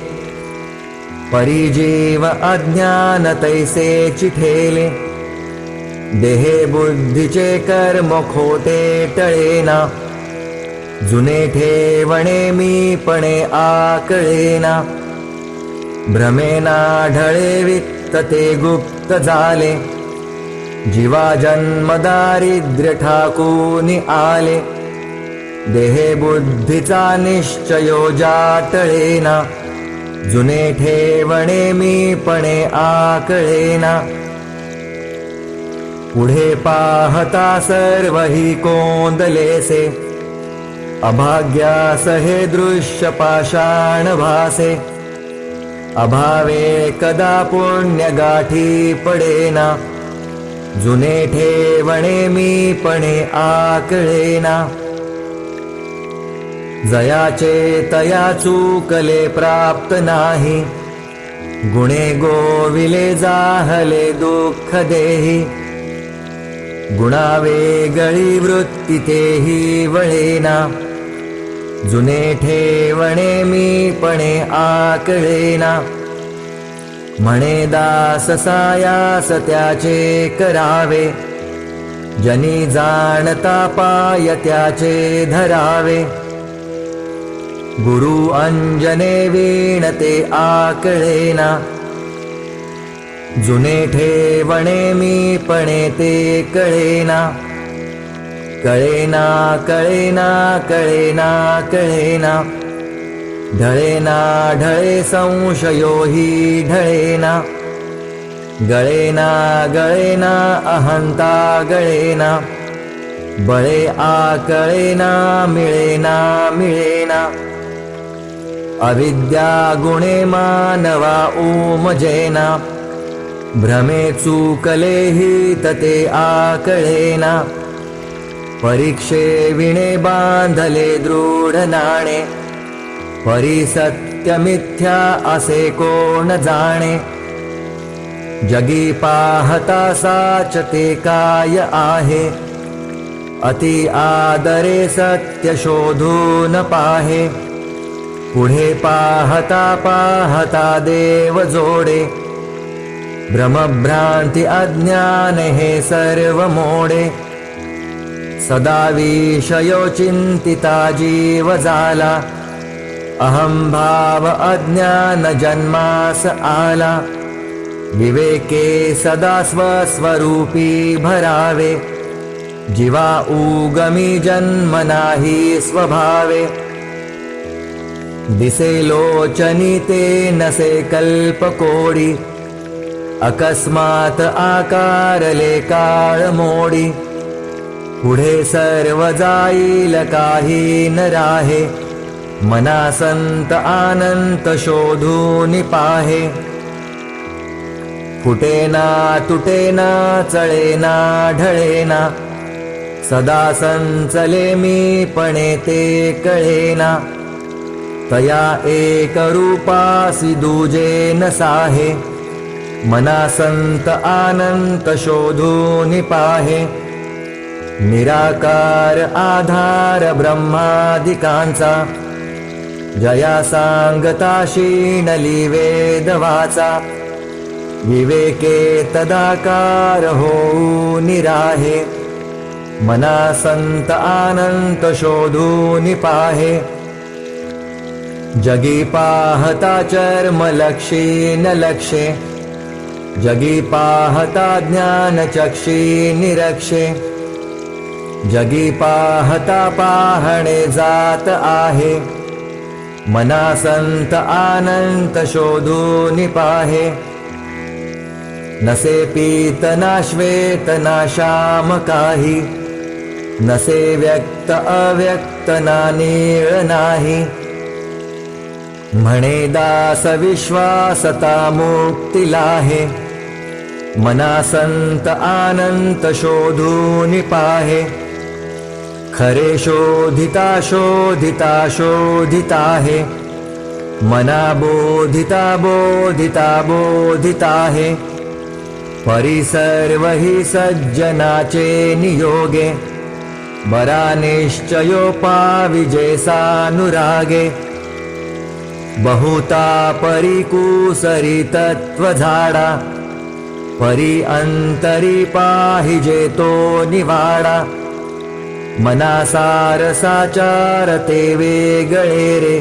परिजीव अज्ञान तैसे चिठेले, देहे बुद्धीचे कर्म खोटे टळेना, जुने ठेवणे मीपणे आकळेना, भ्रमेना ढळे वित्त ते गुप्त झाले, जीवा जन्म दारिद्र्य ठाकूनि आले, देहे बुद्धीचा निश्चयो जाटळेना, जुने ठेवणे मीपणे आकळेना, पुढे पाहता सर्वही कोंदलेसे, अभाग्यास हे दृश्य पाषाण भासे, अभावे कदा पुण्य गाठी पडेना, जुने ठेवणे मीपणे आकळेना, जयाचे तया चूकले प्राप्त नाही, गुणे गोविले जाहले दुःख देही, गुणावेगळी वृत्ती तेही वळेना, जुने ठेवणे मीपणे आकळेना, म्हणे दास सायास त्याचे करावे, जनी जाणता पाय त्याचे धरावे, गुरु अंजने वीणते आकळेना, जुने ठेवणे मीपणे ते कळेना, कळेना कळेना कळेना कळेना, ढळेना ढळे संशयो हि ढळेना, गळेना गळेना अहंता गळेना, बळे आकळेना मिळेना मिळेना, अविद्या गुणे मानवा उमजेना, भ्रमे चूकले हि तते आकळेना, परीक्षे विणे बांधले दृढ नाणे, परी सत्य मिथ्या असे कोण जाणे, जगी पाहता साचते काय आहे, अति आदरे सत्य शोधून पाहे, पुढे पाहता पाहता देव जोडे, भ्रमभ्रांती अज्ञान हे सर्व मोडे, सदा विषयो चिंतिता जीव झाला, अहंभाव अज्ञान जन्मास आला, विवेके सदा स्वस्वरूपी भरावे, जीवा उगमी जन्म नाही स्वभावे, दिसे लोचनी ते नसे कल्प कोडी, अकस्मात आकारले काळ मोडी, पुढे सर्व जाईल काही न राहे, मना संत आनंत शोधून पाहे, फुटेना तुटेना चळेना ढळेना, सदा संचले मीपणे ते कळेना, तया एक रूपासी दुजे न साहे, मना संत आनंत शोधून पाहे, निराकार आधार ब्रह्मादिकांचा, जया सांगता शीणली वेद वाचा, विवेके तदाकार होऊन राहे, मना संत आनंत शोधून पाहे, जगी पाहता चर्म लक्षी न लक्षे, जगी पाहता ज्ञान चक्षी निरक्षे, जगी पाहता पाहणे जात आहे, मना संत आनंत शोधून पाहे, नसे पीत ना श्वेत ना श्याम काही, नसे व्यक्त अव्यक्त ना नीळ नाही, म्हणे दास विश्वासता मुक्ती लाहे, मना संत आनंत शोधून पाहे, खरे शोधिता शोधिता शोधिता है, मना बोधिता बोधिता बोधिता है, परी सर्व ही सज्जनाचे नियोगे, बरा निश्चयो पाविजे सानुरागे, बहुता परिकुसरी तत्व झाडा, परी अंतरी पाहिजे तो निवाडा, मनासार साचार ते वेगळे रे,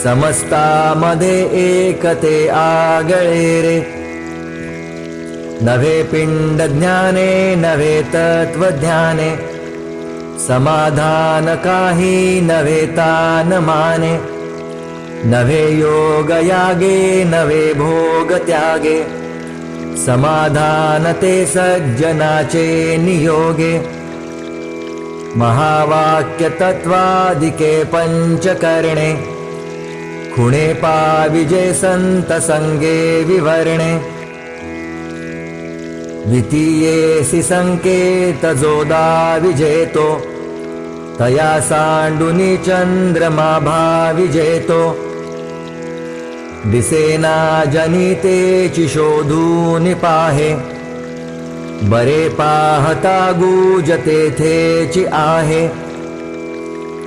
समस्तामध्ये एकते आगळे रे. नवे पिंड ज्ञाने नवे तत्वज्ञाने, समाधान काही नवे तान माने. नवे योग यागे नवे भोग त्यागे, समाधान ते सज्जनाचे नियोगे. महावाक्य तत्वादिके पंचकर्णे, खुणे पाविजे संत संगे विवरणे. द्वितीयेसी संकेत जो दाविजेतो, तया सांडुनी चंद्रमा भाविजेतो. दिसेना जनितेची शोधून पाहे, बरे पाहता गुज तेथेची आहे.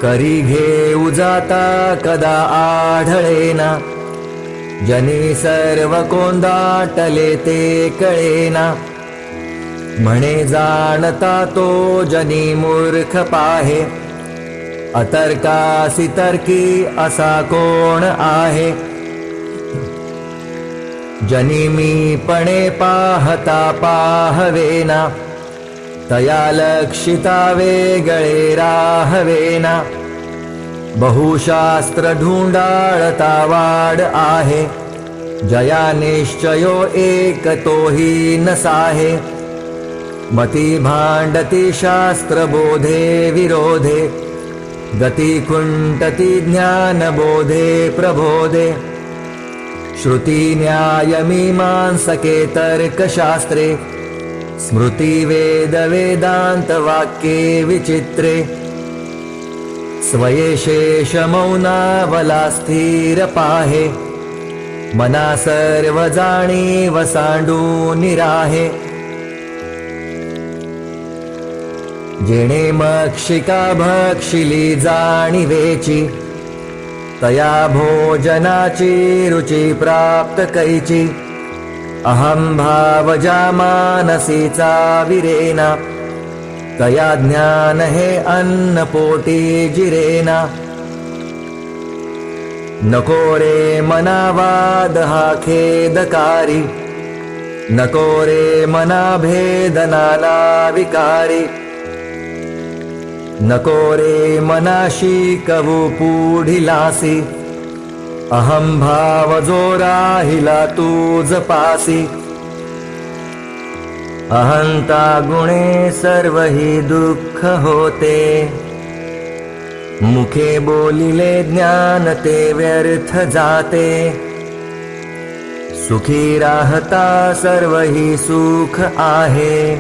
करी घेऊ जाता कदा आढळेना, जनी सर्व कोंदाटले ते कळेना. म्हणे जाणता तो जनी मूर्ख पाहे, अतर्कासी तर्की असा कोण आहे. जनी मी पणे पाहता पाहवेना, तया लक्षिता वेगळे राहवेना. बहुशास्त्र ढूंढाळता वाड आहे, जया निश्चयो एक तोही नसाहे. मती भांडती शास्त्र बोधे विरोधे, गती खुंटती ज्ञान बोधे प्रबोधे. श्रुती न्याय मीमांसके तर्कशास्त्रे, स्मृती वेद वेदांत वाक्ये विचित्रे. स्वयेशेष मौनावला स्थिर पाहे, मना सर्व जाणी वसांडून राहे. जेणे मक्षिका भक्षिली जाणीवेची, तया भोजनाची रुची प्राप्त कैची. अहम भावजा मानसीचा विरेना, तया ज्ञान हे अन्न पोटी जिरेना. नको रे मनावाद हा खेदकारी, नको रे मना भेदनाना विकारी. नको रे मनाशी कवू पुढिलासी, अहम भाव जो राहिला तूज पासी. अहंता गुणे सर्व ही दुःख होते, मुखे बोलिले ज्ञान ते व्यर्थ जाते. सुखी राहता सर्व ही सुख आहे,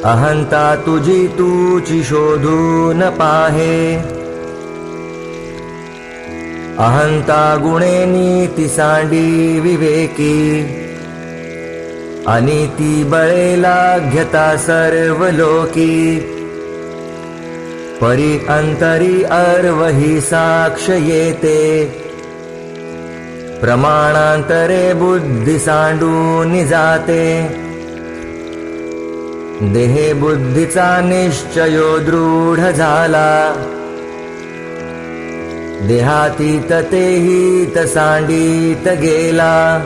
अहंता तुझी तूची शोधून पाहे. अहंता गुणे नीती सांडी विवेकी, अनिती बळे लाग्यता सर्व लोकी. परी अंतरी अर्वही साक्ष येते, प्रमाणांतरे बुद्धी सांडून जाते. देहे बुद्धीचा निश्चयो दृढ झाला, देहातीत तेही सांडीत गेला.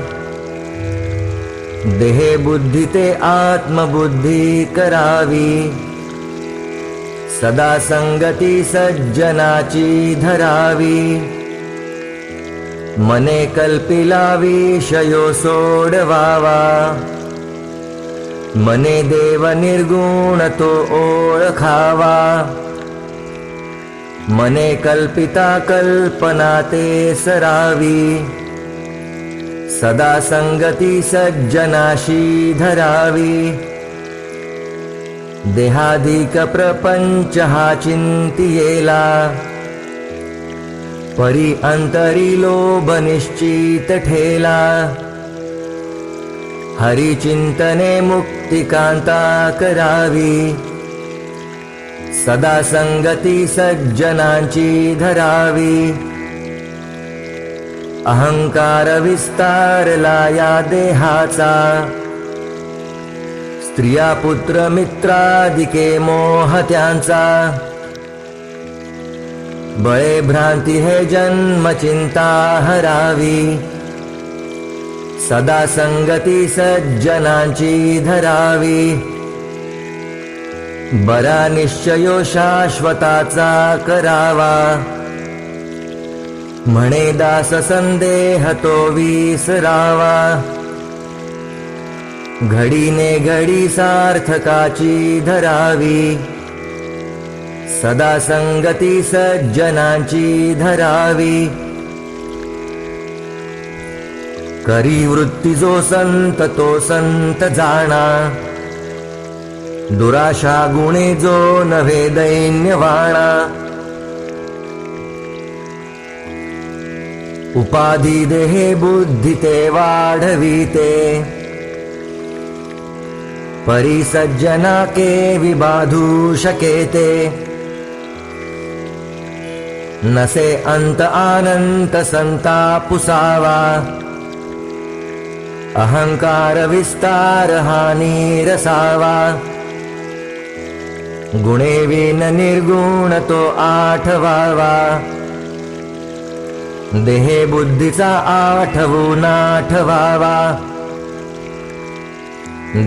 देहे बुद्धी ते आत्मबुद्धी करावी, सदा संगती सज्जनाची धरावी. मने कल्पिला विषयो सोडवावा, मने देव निर्गुण तो ओळखावा. मने कल्पिता कल्पना ते सरावी, सदा संगती सज्जनाशी धरावी. देहाधिक प्रपंच हा चिंतियेला, परी अंतरी लोभ निश्चित ठेला. हरि चिंतने मुक्तिकांता करावी, सदा संगती सज्जनांची धरावी. अहंकार विस्तारला या देहाचा, स्त्रिया पुत्र मित्रादिके मोह त्यांचा, बळे भ्रांती हे जन्म चिंता हरावी, सदा संगती सज्जनांची धरावी, बरा निश्चयो शाश्वताचा करावा, म्हणे दास संदेह तो विसरावा, घडीने घडी सार्थकाची धरावी, सदा संगती सज्जनांची धरावी, करी वृत्ती जो संत तो संत जाणा, दुराशा गुणे जो नव्हे दैन्यवाणा, उपाधी देहे बुद्धी ते वाढविते, परी सज्जना के विबाधू शकेते, नसे अंत आनंत संतापुसावा, अहंकार विस्तार हानी रसावा, गुणे विन निर्गुण तो आठवावा, देहे बुद्धीचा आठवून आठवावा,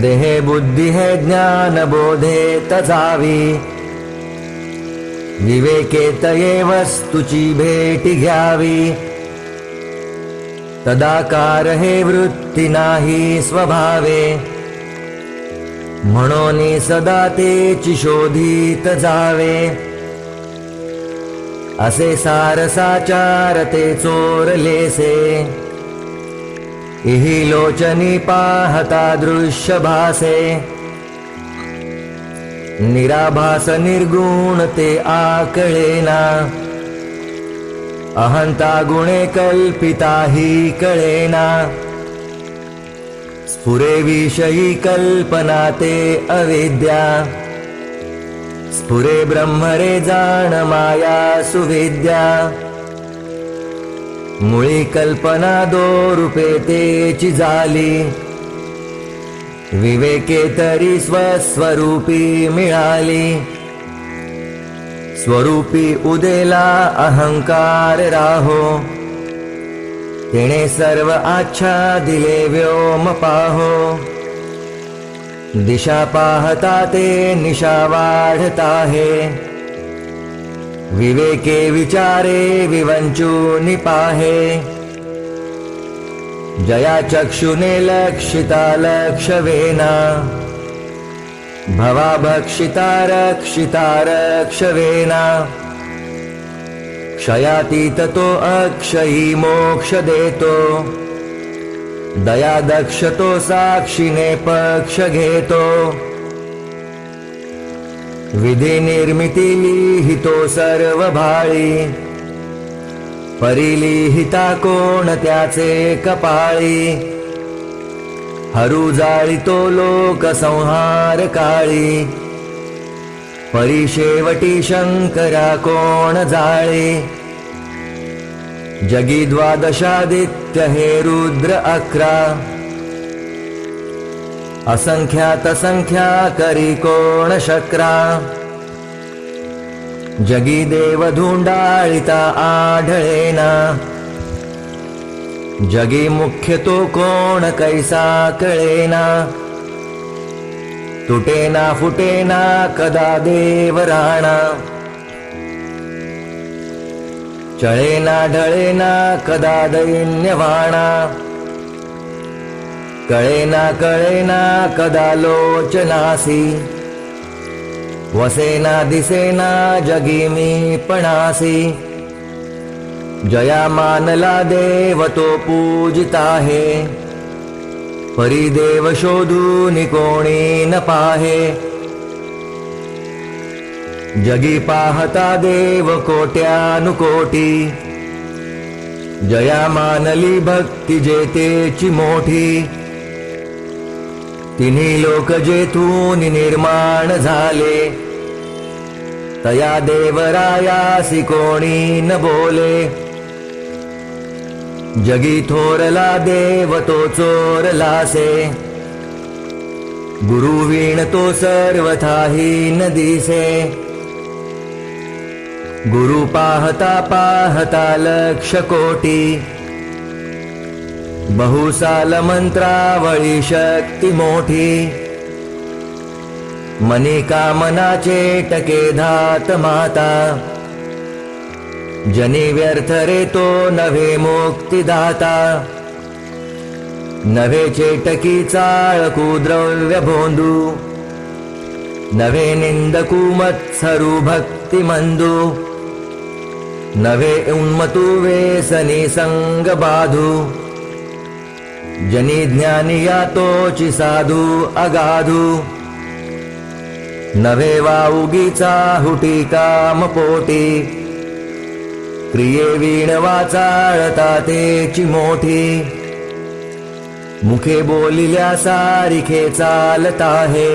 देहे बुद्धी हे ज्ञान बोधेत जावी, विवेकेत ये वस्तूची भेट घ्यावी, तदाकार हे वृत्ती नाही स्वभावे, म्हणून सदा तेची शोधित जावे, असे सारसाचार ते चोरलेसे, इहि लोचनी पाहता दृश्य भासे, निराभास निर्गुण ते आकळेना, अहंता गुणे कल्पिता ही कळेना, स्फुरे विषयी कल्पना ते अविद्या, स्फुरे ब्रह्म रे जाण माया सुविद्या, मुळी कल्पना दो रूपे तेची झाली, विवेके तरी स्वस्वरूपी मिळाली, स्वरूपी उदेला अहंकार राहो, तिने सर्व आच्छादिले व्योम पाहो, दिशा पाहता ते निशा वाढत आहे, विवेके विचारे विवंचूनि पाहे, जया चक्षुने लक्षिता लक्षवेना, भवा भक्षिता रक्षिता रक्षवेना, क्षयातीत तो अक्षयी मोक्ष देतो, दया दक्ष तो साक्षीने पक्ष घेतो, विधी निर्मिती लिहितो सर्व भाळी, परिलिहिता कोण त्याचे कपाळी, हरू जाळीतो लोक संहार काळी, परिशेवटी शंकरा कोण जाळे, जगी द्वादशादित्य हे रुद्र 11, असंख्यात संख्या करी कोण शक्रा, जगी देव धुंडाळिता आढळेना, जगी मुख्य तो कोण कैसा कळेना, तुटेना फुटेना कदा देव राणा, चळेना ढळेना कदा दैन्यवाणा, कळेना कळेना कदा लोचनासी, वसेना दिसेना जगी मी पणासी, जया मानला देव तो पूजिता आहे, परिदेव शोधून कोणी न पाहे, जगी पाहता देव कोट्यानुकोटी, जया मानली भक्ती जेतेची मोठी, तिन्ही लोक जेथून निर्माण झाले, तया देवरायासी कोणी न बोले, जगी थोरला देव तो चोरलासे, गुरु वीण तो सर्वथाही न दिसे. गुरु पाहता पाहता लक्ष कोटी, बहुसाल मंत्रावळी शक्ती मोठी. मनी कामनाचे टके धात माता, जनी व्यर्थ रे तो नव्हे मुक्तिदाता. नव्हे चेटकी चाळकू द्रव्य भोंदू, नव्हे निंदकू मत्सरू भक्ती मंदू. नव्हे उन्मतू वेसनी संग बाधू, जनी ज्ञानी या तोची साधू अगाधू. नव्हे वाउगीचा हुटी काम पोटी, क्रिये वीण वाचाळता तेची मोठी. मुखे बोलिल्या सारिखे चालता हे,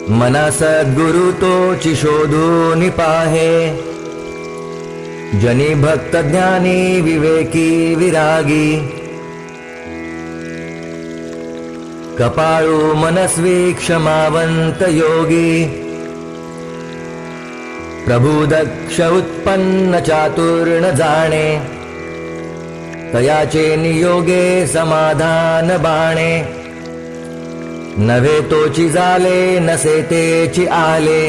मना सद्गुरु तोची शोधून पाहे. जनी भक्त ज्ञानी विवेकी विरागी, कपाळू मनस्वी क्षमावंत योगी. प्रभु दक्ष उत्पन्न चातुर्न जाणे, तयाचे नियोगे समाधान बाणे. नव्हे तोची झाले नसे तेची आले,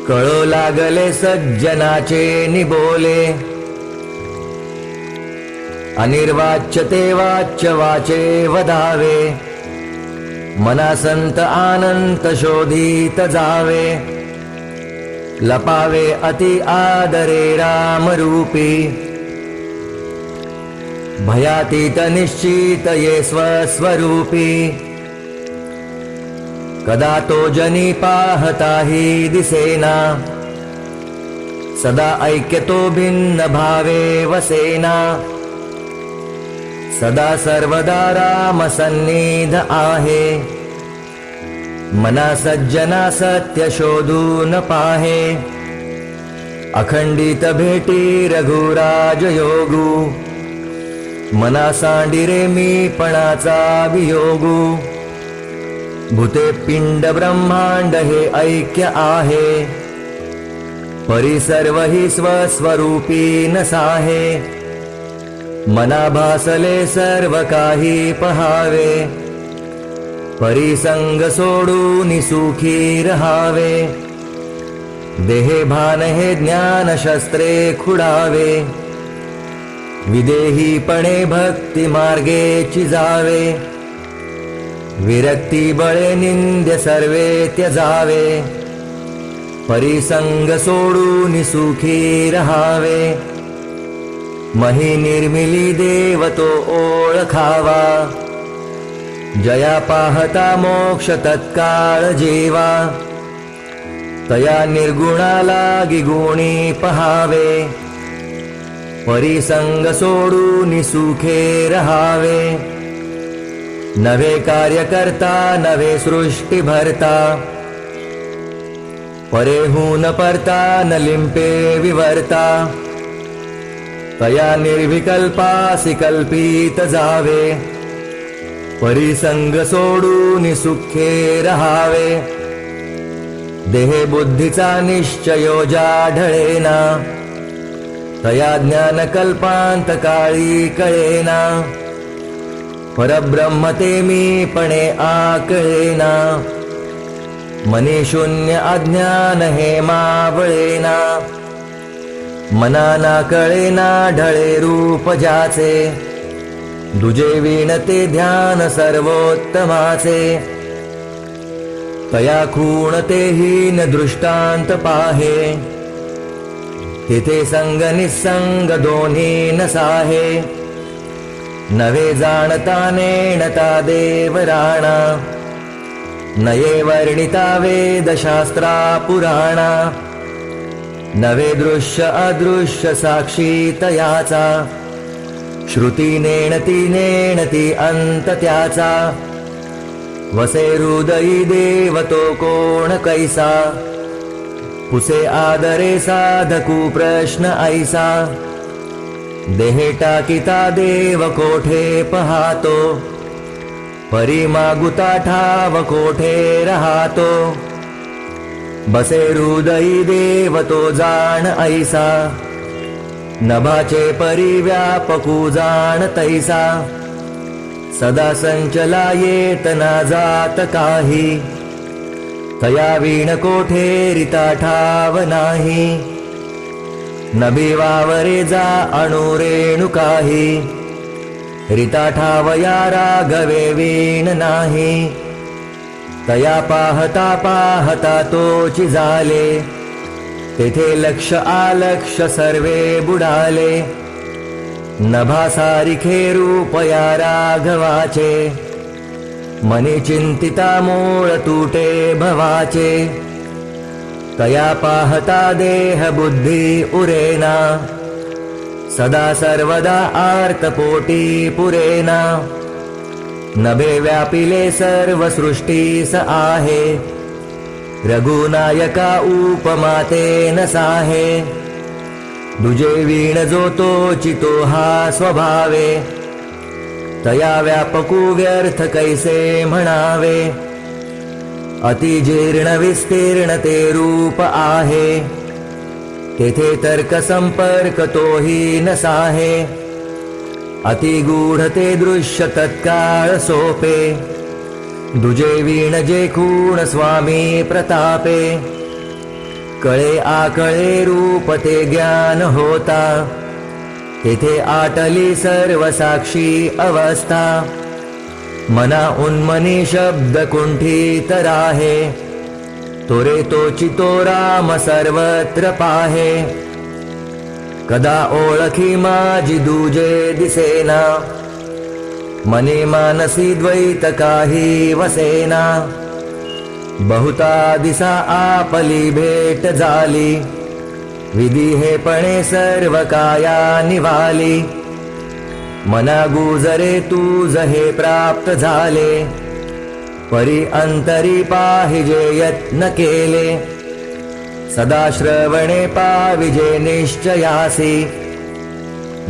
कळो लागले सज्जनाचे निबोले. अनिर्वाच्य ते वाच्य वाचे वदावे, मना संत आनंत शोधित जावे. लपावे अति आदरे राम रूपी, भयातीत निश्चित ये स्वस्वरूपी. कदा तो जनी पाहताही दिसेना, सदा ऐक्य तो भिन्न भावे वसेना. सदा सर्वदा राम सन्निध आहे, मना सज्जना सत्य शोधून पाहे. अखंडित भेटी रघुराज योगू, मना सांडिरे मी पणाचा वियोगू. भूते पिंड ब्रह्मांड हे ऐक्य आहे, परी सर्व ही स्वस्वरूपी नसाहे. मना भासले सर्व काही पहावे, परी संग सोडून सुखी रहावे. देहे भान हे ज्ञान शस्त्रे खुडावे, विदेहीपणे भक्ती मार्गेची जावे. विरक्ती बळे निंद्य सर्वे त्यजावे, परिसंग सोडून सुखी रहावे. मही निर्मिली देव तो ओळखावा, जया पाहता मोक्ष तत्काळ जीवा. तया निर्गुणाला गिगुणी पहावे, परिसंग सोडून सुखे रहावे. नवे कार्य करता नवे सृष्टी भरता, परेहून परता न लिंपे विवर्ता. तया निर्विकल्पासी कल्पित जावे, परिसंग सोडून सुखे रहावे. देहे बुद्धीचा निश्चयो जाढळेना, तया ज्ञान कल्पांत काळी कळेना. परब्रह्म ते मी पणे आकळेना, मनी शून्य अज्ञान हे मावळेना. मना ना कळेना ढळे रूप ज्याचे, दुजे विणते ध्यान सर्वोत्तमाचे. तया खूण ते हीन दृष्टांत पाहे, तिथे संग निसंग दोन्ही नसाहे. नवे जाणता नेणता देवराणा, नये वर्णिता वेदशास्त्रा पुराणा. नवे दृश्य अदृश्य साक्षी तयाचा, श्रुती नेणती अंत त्याचा. वसे हृदयी देव तो कोण कैसा, पुसे आदरे साधकू प्रश्न ऐसा, देहे टाकिता देव कोठे पाहतो, परी मागुता ठाव कोठे राहतो, बसे हृदयी देव तो जाण ऐसा, नभाचे परिव्यापकू जाण तैसा, सदा संचला येत ना जात काही, तया वीण कोठे रिता ठाव नाही, नभी वावरे जा अणुरेणु काही, रिता ठावया राघवे वीण नाही, तया पाहता पाहता तोची झाले, तेथे लक्ष आलक्ष सर्वे बुडाले, नभासारिखे रूपया राघवाचे, मनी चिंतिता मूळ तुटे भवाचे, तया पाहता देह बुद्धी उरेना, सदा सर्वदा आर्तपोटी पुरेना, नभे व्यापिले सर्व सृष्टीस आहे, रघुनायका उपमाते न साहे, दुजे वीण जो तोची तो हा स्वभावे, तया व्यापकू व्यर्थ कैसे म्हणावे, अति जीर्ण विस्तीर्ण ते रूप आहे, तेथे तर्क संपर्क तोही न साहे, अति गूढ ते दृश्य तत्काळ सोपे, दुजे वीण जे खूण स्वामी प्रतापे, कळे आकळे रूप ते ज्ञान होता, तेथे आटली सर्व साक्षी अवस्था, मना उन्मनी शब्द कुंठित राहे, तोरे तोची तो राम सर्वत्र पाहे, कदा ओळखी माझी दुजे दिसेना, मनी मानसी द्वैत काही वसेना, बहुता दिसा आपली भेट झाली, विधिहेपणे सर्व काया निवाली, मना गुजरे तुझ हे प्राप्त झाले, परी अंतरी पाहिजे यत्न केले, सदा श्रवणे पाविजे निश्चयासी,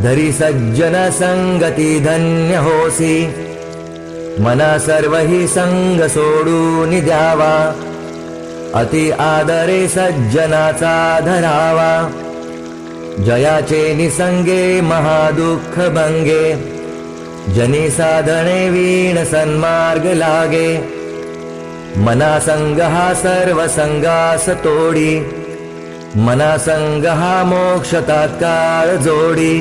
धरी सज्जन संगती धन्य होसी, मना सर्व ही संग सोडून द्यावा, अति आदरे सज्जनाचा धरावा, जयाचे निसंगे महादुःख भंगे, जनी साधने वीण सन्मार्ग लागे, मना संग हा सर्व संगास तोडी, मना संग हा मोक्ष तात्काळ जोडी,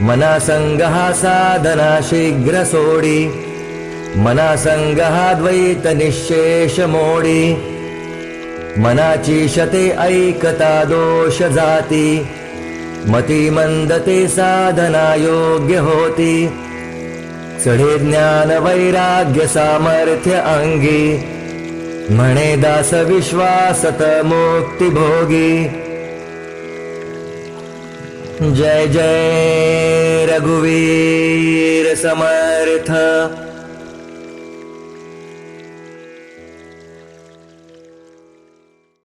मना संग हा साधना शीघ्र सोडी, मना संग हा द्वैत निशेष मोडी, मनाची शते ऐकता दोष जाती, मती मंदते साधना योग्य होती, चढे ज्ञान वैराग्य सामर्थ्य अंगी, म्हणे दास विश्वासत मुक्ती भोगी। जय जय रघुवीर समर्थ।